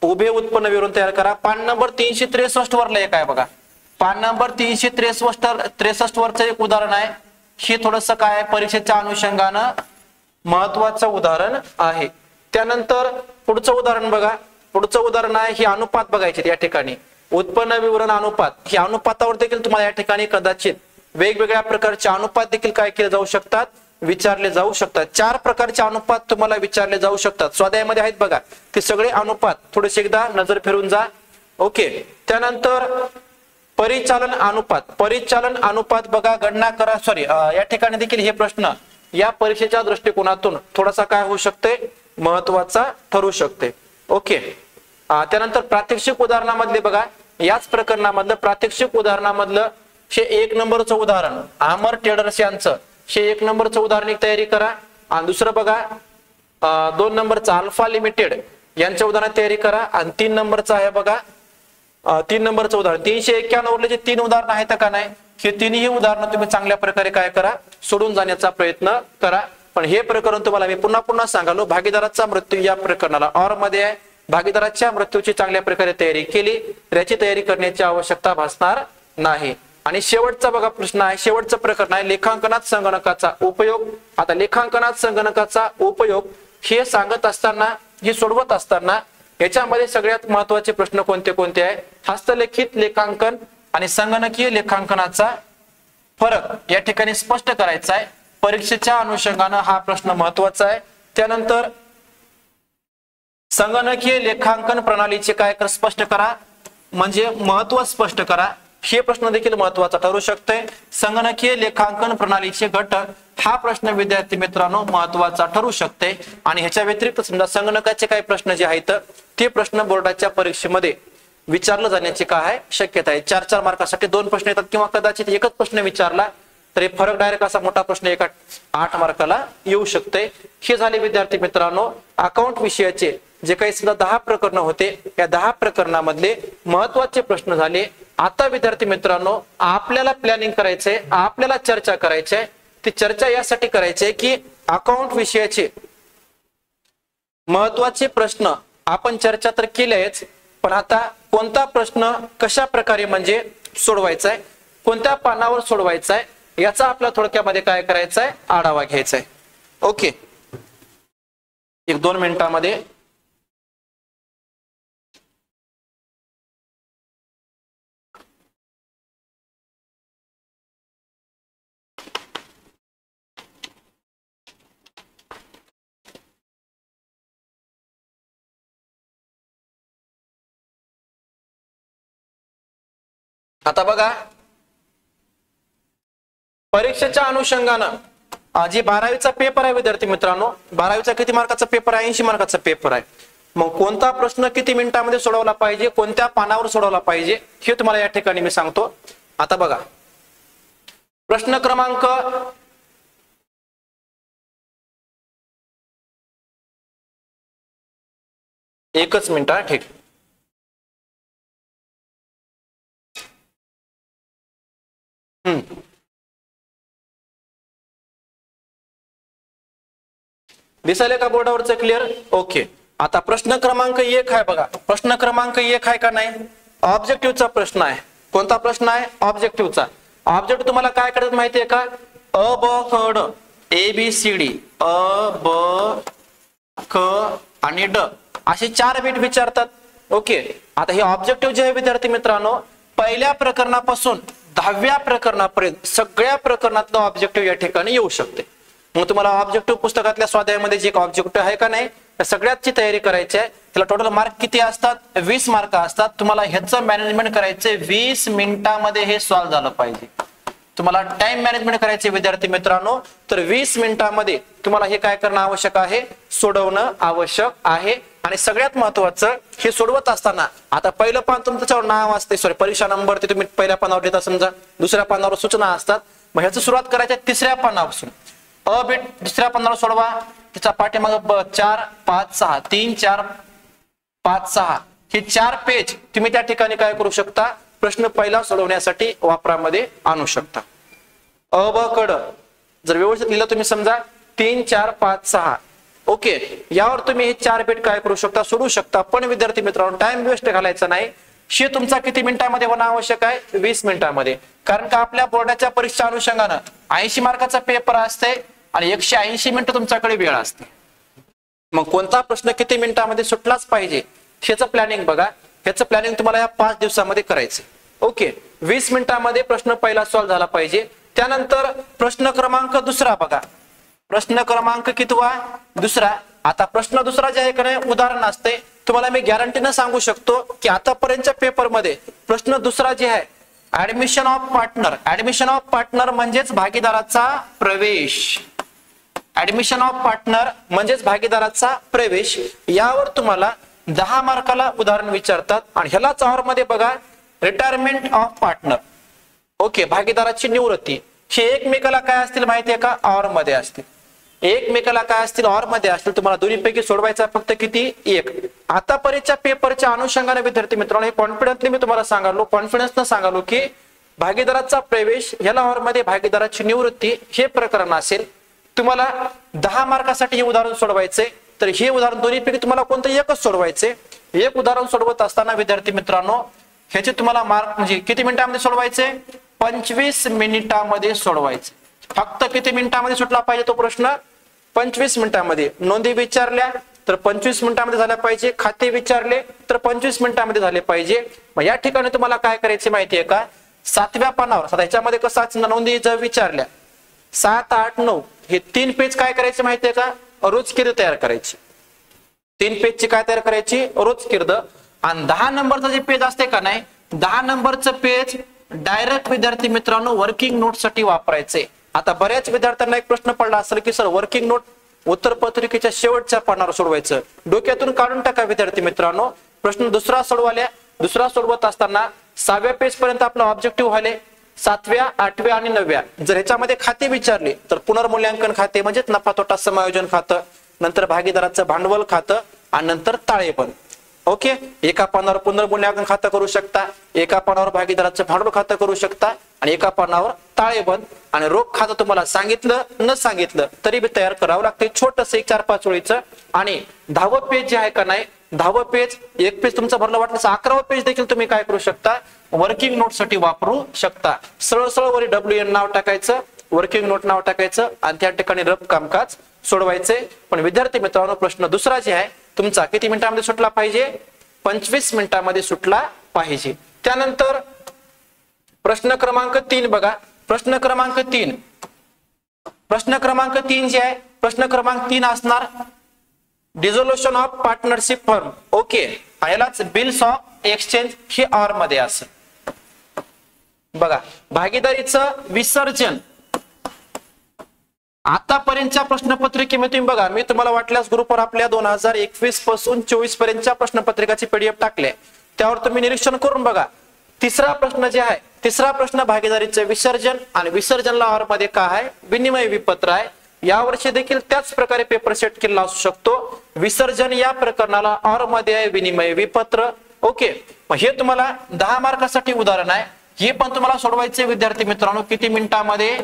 उभे उत्पन्न विवरण तयार करा. पान नंबर 363 वरला एक आहे बघा, पान नंबर 363 वरचं एक उदाहरण आहे. हे थोडंसं काय परीक्षेच्या अनुषंगानं महत्वाचं उदाहरण आहे. त्यानंतर पुढचं उदाहरण बघा, पुढचं उदाहरण आहे हे अनुपात बघायचे या ठिकाणी. उत्पन्न विवरण अनुपात, हे अनुपातावर देखील तुम्हाला या ठिकाणी कदाचित वेगवेगळ्या प्रकारचे अनुपात देखील काय केले जाऊ शकतात, विचारले जाऊ शकतात. 4 प्रकारचे अनुपात तुम्हाला विचारले जाऊ शकतात. स्वाध्यायामध्ये आहेत बघा ते सगळे अनुपात, थोडेसे एकदा नजर फिरून जा. ओके. त्यानंतर परिचालन अनुपात. परिचालन अनुपात बघा, गणना करा. सॉरी, या ठिकाणी देखील हे प्रश्न या परीक्षेच्या दृष्टिकोनातून थोडासा काय होऊ शकते, महत्वाचा ठरू शकते. ओके. त्यानंतर प्रात्यक्षिक उदाहरणामधले बघा, याच प्रकरणामधलं प्रात्यक्षिक उदाहरणामधलं हे 1 नंबरचं उदाहरण अमर ट्रेडर्स यांचं, हे 1 नंबरचं उदाहरण एक तयारी करा. आणि दुसरं बघा 2 नंबरचं अल्फा लिमिटेड यांच्या उदाहरण तयारी करा. आणि 3 नंबरचं आहे बघा, 3 नंबरचं उदाहरण 391 वरले जे 3 उदाहरण आहेत का नाही, हे तिन्ही उदाहरणं तुम्ही चांगल्या प्रकारे काय करा, सोडून जाण्याचा प्रयत्न करा. पण हे प्रकरण तुम्हाला मी पुन्हा सांगालो, भागीदाराचा मृत्यू या प्रकरणाला ऑर मध्ये आहे. भागीदाराच्या मृत्यूची चांगल्या प्रकारे तयारी केली तर याची तयारी करण्याची आवश्यकता भासणार नाही. आणि शेवटचा बघा प्रश्न आहे, शेवटचं प्रकरण आहे लेखांकनात संगणकाचा उपयोग. आता लेखांकनात संगणकाचा उपयोग हे सांगत असताना, हे सोडवत असताना याच्यामध्ये सगळ्यात महत्वाचे प्रश्न कोणते कोणते आहे? हस्तलिखित लेखांकन आणि संगणकीय लेखांकनाचा फरक या ठिकाणी स्पष्ट करायचा आहे. परीक्षेच्या अनुषंगाने हा प्रश्न महत्वाचा आहे. त्यानंतर संगणकीय लेखांकन प्रणालीचे काय स्पष्ट करा, म्हणजे महत्व स्पष्ट करा. हे प्रश्न देखील महत्वाचा ठरू शकते. संगणकीय लेखांकन प्रणालीचे घटक हा प्रश्न विद्यार्थी मित्रांनो महत्वाचा ठरू शकते. आणि ह्याच्या व्यतिरिक्त समजा संगणकाचे काही प्रश्न जे आहेत ते प्रश्न बोर्डाच्या परीक्षेमध्ये विचारलं जाण्याची काय आहे शक्यता आहे. 4-4 मार्कासाठी 2 प्रश्न येतात किंवा कदाचित एकच प्रश्न विचारला तरी फरक डायरेक्ट असा मोठा प्रश्न 8 मार्काला येऊ शकते. हे झाले विद्यार्थी मित्रांनो अकाउंट विषयाचे जे काही समजा 10 प्रकरण होते, या 10 प्रकरणामधले महत्वाचे प्रश्न झाले. आता विद्यार्थी मित्रांनो आपल्याला प्लॅनिंग करायचंय, आपल्याला चर्चा करायची आहे. ती चर्चा यासाठी करायची आहे की अकाउंट विषयाचे महत्वाचे प्रश्न आपण चर्चा तर केल्याच, पण आता कोणता प्रश्न कशा प्रकारे म्हणजे सोडवायचा आहे, कोणत्या पानावर सोडवायचा आहे याचा आपल्या थोडक्यामध्ये काय करायचा आहे आढावा घ्यायचा आहे. ओके, 1-2 मिनिटांमध्ये आता बघा परीक्षेच्या अनुषंगानं जे 12वीचा पेपर आहे विद्यार्थी मित्रांनो, 12वीचा किती मार्काचा पेपर आहे? 80 मार्काचा पेपर आहे. मग कोणता प्रश्न किती मिनिटांमध्ये सोडवला पाहिजे, कोणत्या पानावर सोडवला पाहिजे हे तुम्हाला या ठिकाणी मी सांगतो. आता बघा प्रश्न क्रमांक 1 मिनिट. ठीक, दिसायले का बोर्डावरचं क्लिअर? ओके. आता प्रश्न क्रमांक 1 आहे बघा. प्रश्न क्रमांक 1 आहे का नाही? ऑब्जेक्टिव्हचा प्रश्न आहे. कोणता प्रश्न आहे? ऑब्जेक्टिव्हचा. ऑब्जेक्टिव्ह तुम्हाला काय करतात माहितीये का? अ ब क ड ABCD अ ब क आणि ड असे 4 बिट विचारतात. ओके. आता हे ऑब्जेक्टिव्ह जे आहे विद्यार्थी मित्रांनो पहिल्या प्रकरणापासून 10व्या प्रकरणापर्यंत सगळ्या प्रकरणातलं ऑब्जेक्टिव्ह या ठिकाणी येऊ शकते. मग तुम्हाला ऑब्जेक्टिव्ह पुस्तकातल्या स्वाध्यायामध्ये जे ऑब्जेक्टिव्ह आहे का नाही त्या सगळ्याची तयारी करायची आहे. त्याला टोटल मार्क किती असतात? 20 मार्क असतात. तुम्हाला ह्याचं मॅनेजमेंट करायचंय 20 मिनिटांमध्ये हे सॉल्व्ह झालं पाहिजे. तुम्हाला टाइम मॅनेजमेंट करायचे विद्यार्थी मित्रांनो, तर 20 मिनिटांमध्ये तुम्हाला हे काय करणं आवश्यक आहे? सोडवणं आवश्यक आहे. आणि सगळ्यात महत्वाचं हे सोडवत असताना आता पहिलं पान तुमचं त्याच्यावर नाव असते, सॉरी परीक्षा नंबर ते तुम्ही पहिल्या पानावर देता समजा, दुसऱ्या पानावर सूचना असतात. मग ह्याची सुरुवात करायची 3ऱ्या पानापासून. अ बीट 2ऱ्या पानावर सोडवा, त्याच्या पाठीमागे 4 5 6 3 4 5 6 हे 4 पेज तुम्ही त्या ठिकाणी काय करू शकता? प्रश्न पहिला सोडवण्यासाठी वापरामध्ये आणू शकता. अ ब क ड जर व्यवस्थित लिहिलं तुम्ही समजा 3 4 5 6 ओके, यावर तुम्ही हे 4 पेज काय करू शकता? सोडू शकता. पण विद्यार्थी मित्रांनो टाइम वेस्ट घालायचा नाही. शे तुमचा किती मिनिटांमध्ये होणं आवश्यक आहे? 20 मिनिटांमध्ये. कारण का आपल्या बोर्डाच्या परीक्षा अनुषंगानं 80 मार्काचा पेपर असते आणि 180 मिनिटं तुमच्याकडे वेळ असते. मग कोणता प्रश्न किती मिनिटांमध्ये सुटलाच पाहिजे ह्याचं प्लॅनिंग बघा. ह्याचं प्लॅनिंग तुम्हाला या 5 दिवसामध्ये करायचं. ओके, 20 मिनिटांमध्ये प्रश्न पहिला सॉल्व्ह झाला पाहिजे. त्यानंतर प्रश्न क्रमांक 2 बघा. प्रश्न क्रमांक कितवा? 2. आता प्रश्न 2 जे आहे का नाही उदाहरण असते. तुम्हाला मी गॅरंटीनं सांगू शकतो की आतापर्यंतच्या पेपरमध्ये प्रश्न 2 जे आहे admission of partner. Admission of partner म्हणजेच भागीदाराचा प्रवेश. ऍडमिशन ऑफ पार्टनर म्हणजेच भागीदाराचा प्रवेश यावर तुम्हाला 10 मार्काला उदाहरण विचारतात. आणि ह्यालाच ऑर मध्ये बघा रिटायरमेंट ऑफ पार्टनर. ओके, भागीदाराची निवृत्ती. हे एकमेकाला काय असतील माहितीये का? ऑर मध्ये असतील. एकमेकाला काय असतील? ऑर मध्ये असतील. तुम्हाला दोन्हीपैकी सोडवायचा फक्त किती? 1. आतापर्यंतच्या पेपरच्या अनुषंगाने विद्यार्थी मित्रांनो हे कॉन्फिडन्सली मी तुम्हाला सांगालो, कॉन्फिडन्सनं सांगालो की भागीदाराचा प्रवेश ह्याला ऑर मध्ये भागीदाराची निवृत्ती हे प्रकरण असेल. तुम्हाला 10 मार्कासाठी हे उदाहरण सोडवायचे. तर हे उदाहरण दोन्हीपैकी तुम्हाला कोणतं एकच सोडवायचे. एक उदाहरण सोडवत असताना विद्यार्थी मित्रांनो ह्याचे तुम्हाला मार्क म्हणजे किती मिनिटांमध्ये सोडवायचे? 25 मिनिटांमध्ये सोडवायचं. फक्त किती मिनिटांमध्ये सुटला पाहिजे तो प्रश्न? 25 मिनिटांमध्ये. नोंदी विचारल्या तर 25 मिनिटांमध्ये झाल्या पाहिजे, खाते विचारले तर 25 मिनिटांमध्ये झाले पाहिजे. मग या ठिकाणी तुम्हाला काय करायचे माहितीये का? 7व्या पानावर, आता ह्याच्यामध्ये कसं नोंदी जर विचारल्या 7, 8, 9 हे 3 पेज काय करायचे माहितीये का? रोजकीर्द तयार करायची. 3 पेजची काय तयार करायची? रोजकीर्द. आणि 10 नंबरचं जे पेज असते का नाही, 10 नंबरचं पेज डायरेक्ट विद्यार्थी मित्रांनो वर्किंग नोट साठी वापरायचे. आता बऱ्याच विद्यार्थ्यांना एक प्रश्न पडला असेल की सर वर्किंग नोट उत्तर पत्रिकेच्या शेवटच्या पानावर सोडवायचं. डोक्यातून काढून टाका विद्यार्थी मित्रांनो. प्रश्न दुसरा सोडवत असताना 6व्या पेज पर्यंत आपलं ऑब्जेक्टिव्ह व्हायले. 7व्या, 8व्या आणि 9व्या जर ह्याच्यामध्ये खाते विचारले तर पुनर्मूल्यांकन खाते म्हणजे नफा तोटा समायोजन खातं, नंतर भागीदाराचं भांडवल खातं आणि नंतर ताळेबंद. ओके, एका पानावर पुनर्मूल्यांकन खातं करू शकता, एका पानावर भागीदाराचं भांडवल खातं करू शकता आणि एका पानावर ताळेबंद. आणि रोख खातं तुम्हाला सांगितलं न सांगितलं तरी बी तयार करावं लागते, छोटस 1-4-5 ओळीचं. आणि 10वं पेज जे आहे का नाही, 10वं पेज, एक पेज तुमचं भरलं वाटलं 11वं पेज देखील तुम्ही काय करू शकता? वर्किंग नोट साठी वापरू शकता. सरळ वरी WN नाव टाकायचं, वर्किंग नोट नाव टाकायचं आणि त्या ठिकाणी रफ कामकाज सोडवायचे. पण विद्यार्थी मित्रांनो प्रश्न दुसरा जे आहे तुमचा किती मिनिटांमध्ये सुटला पाहिजे? 25 मिनिटांमध्ये सुटला पाहिजे. त्यानंतर प्रश्न क्रमांक 3 बघा. प्रश्न क्रमांक 3 जे आहे, प्रश्न क्रमांक 3 असणार dissolution of partnership firm. Okay, यालाच बिल्स ऑफ एक्सचेंज हे ऑर मध्ये असेल. बघा, भागीदारीचं विसर्जन आतापर्यंतच्या प्रश्नपत्रिकेमध्ये तुम्ही बघा, मी तुम्हाला वाटल्यास ग्रुपवर आपल्या 2021 पासून 24 पर्यंतच्या प्रश्नपत्रिकाची PDF टाकले, त्यावर तुम्ही निरीक्षण करून बघा. तिसरा प्रश्न जे आहे, तिसरा प्रश्न भागीदारीचे विसर्जन आणि विसर्जनला ऑर मध्ये काय आहे? विनिमय विपत्र आहे. यावर्षी देखील त्याच प्रकारे पेपर सेट केलेला असू शकतो. विसर्जन या प्रकरणाला ऑर मध्ये आहे, विनिमय विपत्र. ओके, मग हे तुम्हाला 10 मार्कासाठी उदाहरण आहे. हे पण तुम्हाला सोडवायचे विद्यार्थी मित्रांनो किती मिनिटांमध्ये?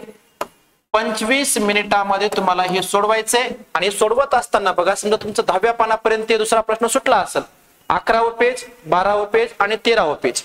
25 मिनिटांमध्ये तुम्हाला हे सोडवायचे. आणि सोडवत असताना बघा, समजा तुमचं 10व्या पानापर्यंत दुसरा प्रश्न सुटला असेल, 11वं पेज, 12वं पेज आणि 13वं पेज.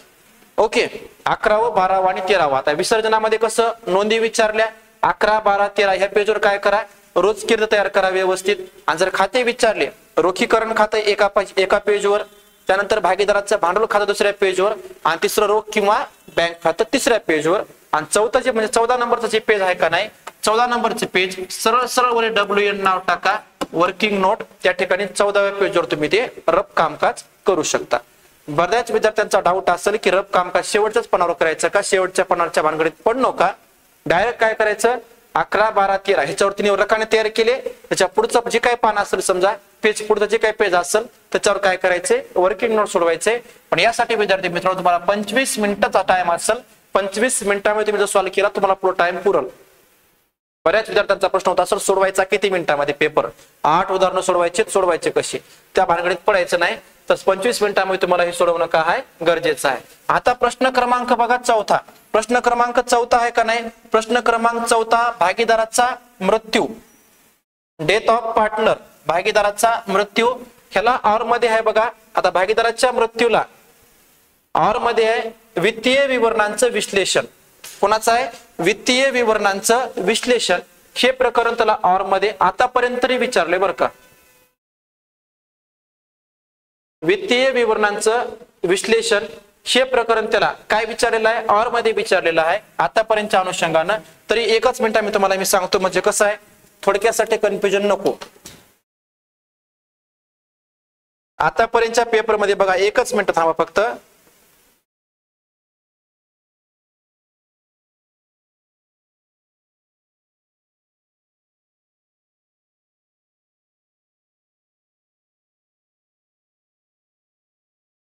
ओके, 11वं, 12वं आणि 13वं. आता विसर्जनामध्ये कसं नोंदी विचारल्या 11, 12, 13 ह्या पेजवर काय करा? रोजकीर्द तयार करा व्यवस्थित. आणि जर खाते विचारले, रोखीकरण खातं एका पेजवर, त्यानंतर भागीदाराचं भांडवल खातं दुसऱ्या पेजवर आणि तिसरं रोख किंवा बँक खातं तिसऱ्या पेजवर. आणि चौथं जे म्हणजे 14 नंबरचं जे पेज आहे का नाही, 14 नंबरचे पेज सरळ वरी WN नाव टाका, वर्किंग नोट. त्या ठिकाणी 14व्या पेजवर तुम्ही ते रफ कामकाज करू शकता. बऱ्याच विद्यार्थ्यांचा डाऊट असेल की रफ कामकाज शेवटच्याच पानावर करायचं का? शेवटच्या पानावरच्या भानगडीत पडू नका. डायरेक्ट काय करायचं? 11, 12, 13 ह्याच्यावर तिने रकाने तयार केले. त्याच्या पुढचं जे काही पान असेल, समजा पेज पुढचं जे काही पेज असेल त्याच्यावर काय करायचे? वर्किंग नोट सोडवायचे. पण यासाठी विद्यार्थी मित्रांनो तुम्हाला 25 मिनिटाचा टाइम असेल. 25 मिनिटांमध्ये तुम्ही जर सॉल्व्ह केला तुम्हाला पुढे टाइम पुरल. बऱ्याच विद्यार्थ्यांचा प्रश्न होता, सर सोडवायचा किती मिनिटांमध्ये पेपर? 8 उदाहरणं सोडवायचे कशी? त्या भानगडीत पडायचं नाही. तर 25 मिनिटांमध्ये तुम्हाला हे सोडवणं काय आहे? गरजेचं आहे. आता प्रश्न क्रमांक बघा 4. प्रश्न क्रमांक 4 आहे का नाही? प्रश्न क्रमांक 4, भागीदाराचा मृत्यू, डेथ ऑफ पार्टनर, भागीदाराचा मृत्यू. ह्याला ऑर मध्ये आहे बघा. आता भागीदाराच्या मृत्यूला ऑर मध्ये आहे वित्तीय विवरणांचं विश्लेषण. कोणाचं आहे? वित्तीय विवरणांचं विश्लेषण. हे प्रकरण त्याला ऑर मध्ये आतापर्यंत तरी विचारले बरं का. वित्तीय विवरणांचं विश्लेषण हे प्रकरण त्याला काय विचारलेलं आहे? ऑर मध्ये विचारलेलं आहे आतापर्यंतच्या अनुषंगानं. तरी एकच मिनिट मी सांगतो, म्हणजे कसं आहे थोडक्यासाठी कन्फ्युजन नको. आतापर्यंतच्या पेपर मध्ये बघा, एकच मिनिट थांबा फक्त.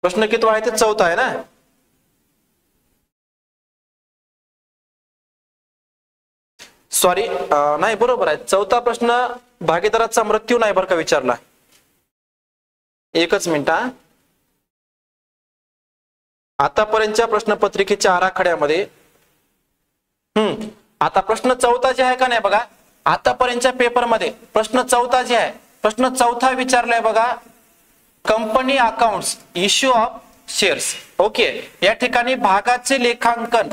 प्रश्न किती आहे? ते 4 आहे ना. सॉरी, नाही बरोबर आहे. 4 प्रश्न भागीदाराचा मृत्यू नाही बरं का विचारला. एकच मिनिट. आतापर्यंतच्या प्रश्नपत्रिकेच्या आराखड्यामध्ये आता प्रश्न 4 जे आहे का नाही बघा, आतापर्यंतच्या पेपरमध्ये प्रश्न 4 जे आहे, प्रश्न 4 विचारलाय बघा, company accounts, issue of shares. Okay, या ठिकाणी भागाचे लेखांकन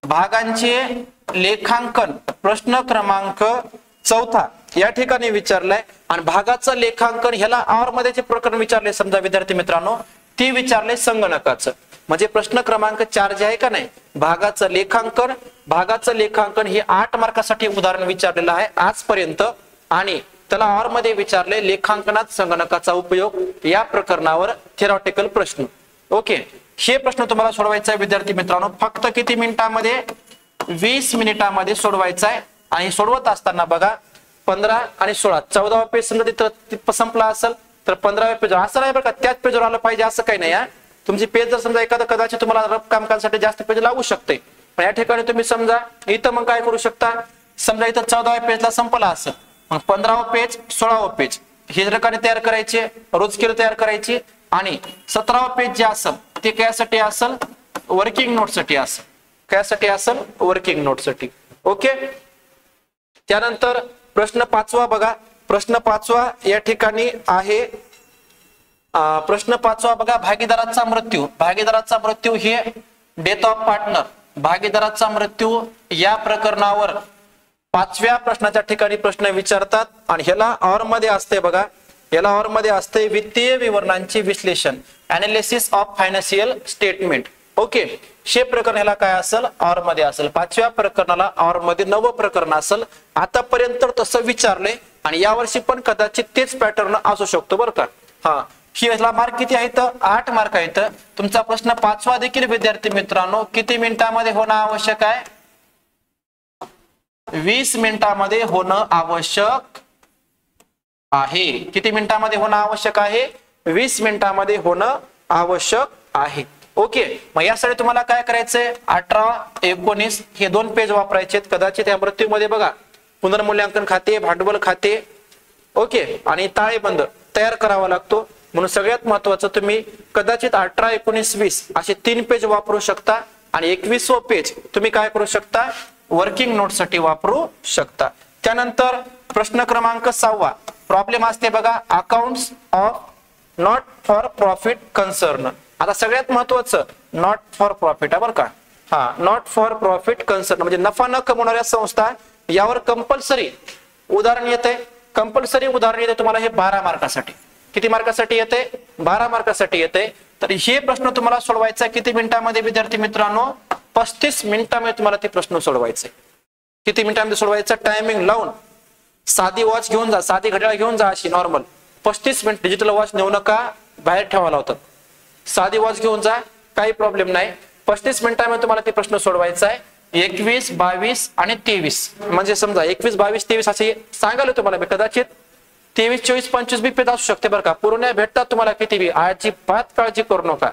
भागांचे लेखांकन प्रश्न क्रमांक 4 या ठिकाणी विचारलाय आणि भागाचं लेखांकन ह्याला आर मध्ये जे प्रकरण विचारले समजा विद्यार्थी मित्रांनो ती विचारले संगणकाचं म्हणजे प्रश्न क्रमांक 4 जे आहे का नाही भागाचं लेखांकन हे 8 मार्कासाठी उदाहरण विचारलेलं आहे आजपर्यंत आणि त्याला आर मध्ये विचारले लेखांकनात संगणकाचा उपयोग या प्रकरणावर थेरॉटिकल प्रश्न. ओके हे प्रश्न तुम्हाला सोडवायचा आहे विद्यार्थी मित्रांनो फक्त किती मिनिटांमध्ये 20 मिनिटांमध्ये सोडवायचा आहे आणि सोडवत असताना बघा 15 आणि 16 14वा पेज समजा तिथं संपला असेल तर 15व्या पेजवर असं नाही बरं का त्याच पेजवर आलं पाहिजे असं काही नाही. तुमची पेज जर समजा एखादं कदाचित तुम्हाला रफ कामकाजासाठी जास्त पेज लागू शकते पण या ठिकाणी तुम्ही समजा इथं मग काय करू शकता समजा इथं 14व्या पेजला संपला असेल मग 15वा पेज 16वा पेज हे रकाने तयार करायचे रोजकेर तयार करायची आणि 17वा पेज जे असेल ते कशासाठी असेल वर्किंग नोटसाठी असेल कशासाठी असेल वर्किंग नोटसाठी. ओके त्यानंतर प्रश्न 5वा बघा प्रश्न 5वा या ठिकाणी आहे प्रश्न 5वा बघा भागीदाराचा मृत्यू हे डेथ ऑफ पार्टनर भागीदाराचा मृत्यू या प्रकरणावर 5व्या प्रश्नाच्या ठिकाणी प्रश्न विचारतात आणि ह्याला ऑर मध्ये असते बघा याला ऑर मध्ये असते वित्तीय विवरणांचे विश्लेषण analysis of financial statement. Okay हे प्रकरण ह्याला काय असेल ऑर मध्ये असेल 5व्या प्रकरणाला ऑर मध्ये 9वं प्रकरण असेल आतापर्यंत तसं विचारले आणि यावर्षी पण कदाचित तेच पॅटर्न असू शकतो बरं का. हा ह्याला मार्क किती आहेत 8 मार्क आहेत. तुमचा प्रश्न 5वा देखील विद्यार्थी मित्रांनो किती मिनिटांमध्ये होणं आवश्यक आहे 20 मिनिटांमध्ये होणं आवश्यक आहे. किती मिनिटांमध्ये होणं आवश्यक आहे 20 मिनिटांमध्ये होणं आवश्यक आहे. ओके मग यासाठी तुम्हाला काय करायचंय 18 19 हे 2 पेज वापरायचे कदाचित या मृत्यूमध्ये बघा पुनर्मूल्यांकन खाते भांडवल खाते ओके आणि ताळेबंद तयार करावा लागतो म्हणून सगळ्यात महत्वाचं तुम्ही कदाचित 18 19 20 असे 3 पेज वापरू शकता आणि 21वं पेज तुम्ही काय करू शकता वर्किंग नोट साठी वापरू शकता. त्यानंतर प्रश्न क्रमांक 6वा प्रॉब्लेम असते बघा accounts of not for profit concern. आता सगळ्यात महत्वाचं नॉट फॉर प्रॉफिट बरं का नॉट फॉर प्रॉफिट कन्सर्न म्हणजे नफा न कमवणाऱ्या संस्था यावर कंपल्सरी उदाहरण येते तुम्हाला हे 12 मार्कासाठी किती मार्कासाठी येते 12 मार्कासाठी येते. तर हे प्रश्न तुम्हाला सोडवायचा किती मिनिटांमध्ये विद्यार्थी मित्रांनो 35 मिनिटांमध्ये तुम्हाला ते प्रश्न सोडवायचे. किती मिनिटांमध्ये सोडवायचं टायमिंग लावून साधी वॉच घेऊन जा साधी घड्याळ घेऊन जा अशी नॉर्मल 35 मिनिट डिजिटल वॉच नेऊ नका बाहेर ठेवायला होतं साधी वॉच घेऊन जा काही प्रॉब्लेम नाही. 35 मिनिटांमध्ये तुम्हाला ते प्रश्न सोडवायचा आहे 21 22 आणि 23 म्हणजे समजा 21 22 23 असे सांगायला तुम्हाला मी कदाचित 23 24 25 बी पेज असू शकते बरं का पूर्ण भेटतात तुम्हाला किती बी अजिबात काळजी करू नका.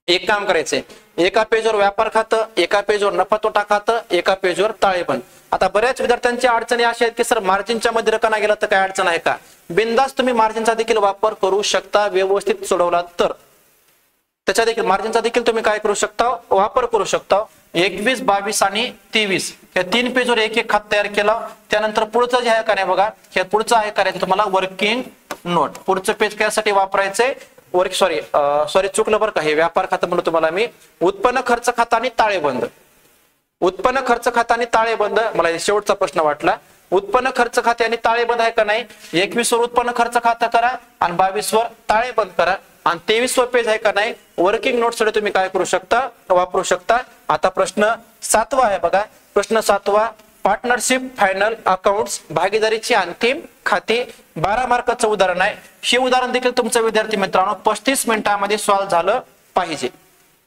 एक काम करायचंय एका पेजवर व्यापार खातं एका पेजवर नफा तोटा खातं एका पेजवर ताळेबंद. आता बऱ्याच विद्यार्थ्यांच्या अडचणी अशा आहेत की सर मार्जिनच्या मध्ये रकाना गेला तर काय अडचण आहे का बिनधास्त तुम्ही मार्जिनचा देखील वापर करू शकता व्यवस्थित सोडवला तर त्याच्या देखील मार्जिनचा देखील तुम्ही काय करू शकता वापर करू शकता. 21 22 आणि 23 या 3 पेजवर एक एक खात तयार केलं त्यानंतर पुढचं जे आहे का नाही बघा हे पुढचं आहे करायचं तुम्हाला वर्किंग नोट पुढचं पेज कशासाठी वापरायचंय सॉरी चुकलं बरं का हे व्यापार खातं म्हणून तुम्हाला मी उत्पन्न खर्च खाता आणि ताळेबंद उत्पन्न खर्च खाता आणि ताळेबंद मला शेवटचा प्रश्न वाटला उत्पन्न खर्च खाते आणि ताळेबंद आहे का नाही 21 वर उत्पन्न खर्च खातं करा आणि 22 वर ताळेबंद करा आणि 23 पेज आहे का नाही वर्किंग नोट साठी तुम्ही काय करू शकता वापरू शकता. आता प्रश्न 7वा आहे बघा प्रश्न 7वा पार्टनरशिप फायनल अकाउंट्स भागीदारीची अंतिम खाती 12 मार्काचं उदाहरण आहे. हे उदाहरण देखील तुमचं विद्यार्थी मित्रांनो 35 मिनिटांमध्ये सॉल्व्ह झालं पाहिजे.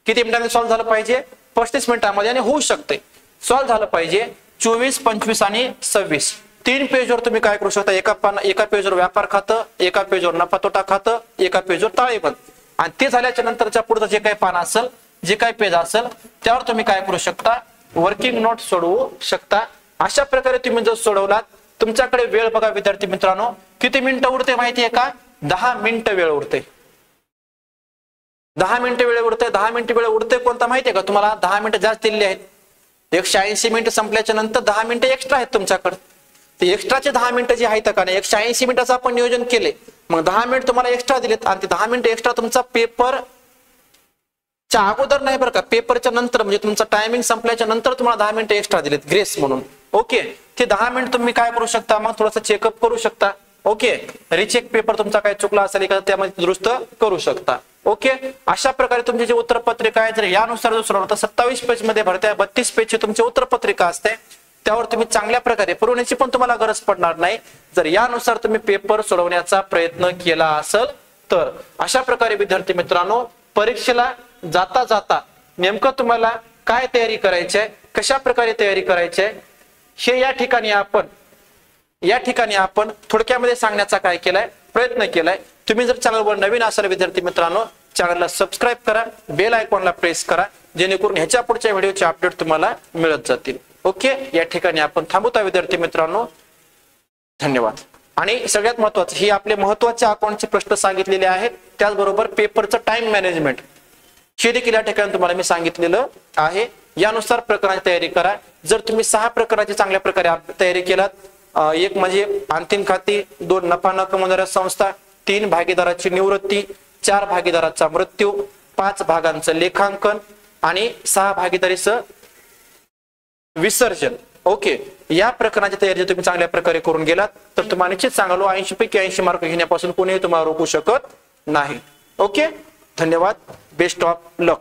किती मिनिटांमध्ये सॉल्व्ह झालं पाहिजे 35 मिनिटांमध्ये आणि होऊ शकते सॉल्व्ह झालं पाहिजे. 24 25 आणि 26 3 पेजवर तुम्ही काय करू शकता एका पेजवर व्यापार खातं एका पेजवर नफा तोटा खातं एका पेजवर ताळेबंद आणि ते झाल्याच्या नंतरच्या पुढचं जे काही पान असेल जे काही पेज असेल त्यावर तुम्ही काय करू शकता वर्किंग नोट सोडवू शकता. अशा प्रकारे तुम्ही जर सोडवलात तुमच्याकडे वेळ बघा विद्यार्थी मित्रांनो किती मिनिटं उरते माहितीये का 10 मिनिटं वेळ उरते 10 मिनिटं वेळ उरते 10 मिनिटं वेळ उरते कोणता माहितीये का तुम्हाला 10 मिनिटं जास्त दिलेली आहेत 180 मिनिटं संपल्याच्या नंतर 10 मिनिटं एक्स्ट्रा आहेत तुमच्याकडे ते एक्स्ट्राचे 10 मिनिटं जे आहेत का नाही 180 मिनिटाचं आपण नियोजन केले मग 10 मिनिट तुम्हाला एक्स्ट्रा दिलेत आणि ते 10 मिनिटं एक्स्ट्रा तुमचा पेपर च्या अगोदर नाही बरं का, पेपरच्या नंतर, म्हणजे तुमचा टायमिंग संपल्याच्या नंतर तुम्हाला 10 मिनिटं एक्स्ट्रा दिलेत ग्रेस म्हणून. ओके, ते 10 मिनिट तुम्ही काय करू शकता, मग थोडंसं चेकअप करू शकता. ओके, रिचेक पेपर तुमचा काय चुकला असेल का त्यामध्ये दुरुस्त करू शकता. ओके, अशा प्रकारे तुमची जी उत्तरपत्रिका आहे, जर यानुसार दुसरं तर 27 पेज मध्ये भरत्या, 32 पेजची तुमची उत्तरपत्रिका असते. त्यावर तुम्ही चांगल्या प्रकारे पुरवण्याची पण तुम्हाला गरज पडणार नाही, जर यानुसार तुम्ही पेपर सोडवण्याचा प्रयत्न केला असेल तर. अशा प्रकारे विद्यार्थी मित्रांनो, परीक्षेला जाता जाता नेमकं तुम्हाला काय तयारी करायची आहे, कशा प्रकारे तयारी करायची आहे, हे या ठिकाणी आपण थोडक्यामध्ये सांगण्याचा काय केलाय, प्रयत्न केलाय. तुम्ही जर चॅनलवर नवीन असाल विद्यार्थी मित्रांनो, चॅनलला सबस्क्राईब करा, बेल आयकॉनला प्रेस करा, जेणेकरून ह्याच्या पुढच्या व्हिडिओचे अपडेट तुम्हाला मिळत जातील. ओके, या ठिकाणी आपण थांबवता विद्यार्थी मित्रांनो. धन्यवाद. आणि सगळ्यात महत्वाचं, ही आपले महत्वाचे अकाउंटचे प्रश्न सांगितलेले आहेत, त्याचबरोबर पेपरचं टाइम मॅनेजमेंट हे देखील या ठिकाणी तुम्हाला मी सांगितलेलं आहे. यानुसार प्रकरणाची तयारी करा. जर तुम्ही 6 प्रकरणाची चांगल्या प्रकारे तयारी केलात, एक म्हणजे अंतिम खाती, 2 नफा न कमवणाऱ्या संस्था, 3 भागीदाराची निवृत्ती, 4 भागीदाराचा मृत्यू, 5 भागांचं लेखांकन आणि 6 भागीदारीचं विसर्जन. ओके, या प्रकरणाची तयारी तुम्ही चांगल्या प्रकारे करून गेलात तर तुम्हाला निश्चित सांगालो 80 पैकी 80 मार्क घेण्यापासून कोणीही तुम्हाला रोखू शकत नाही. ओके, धन्यवाद. Best of luck.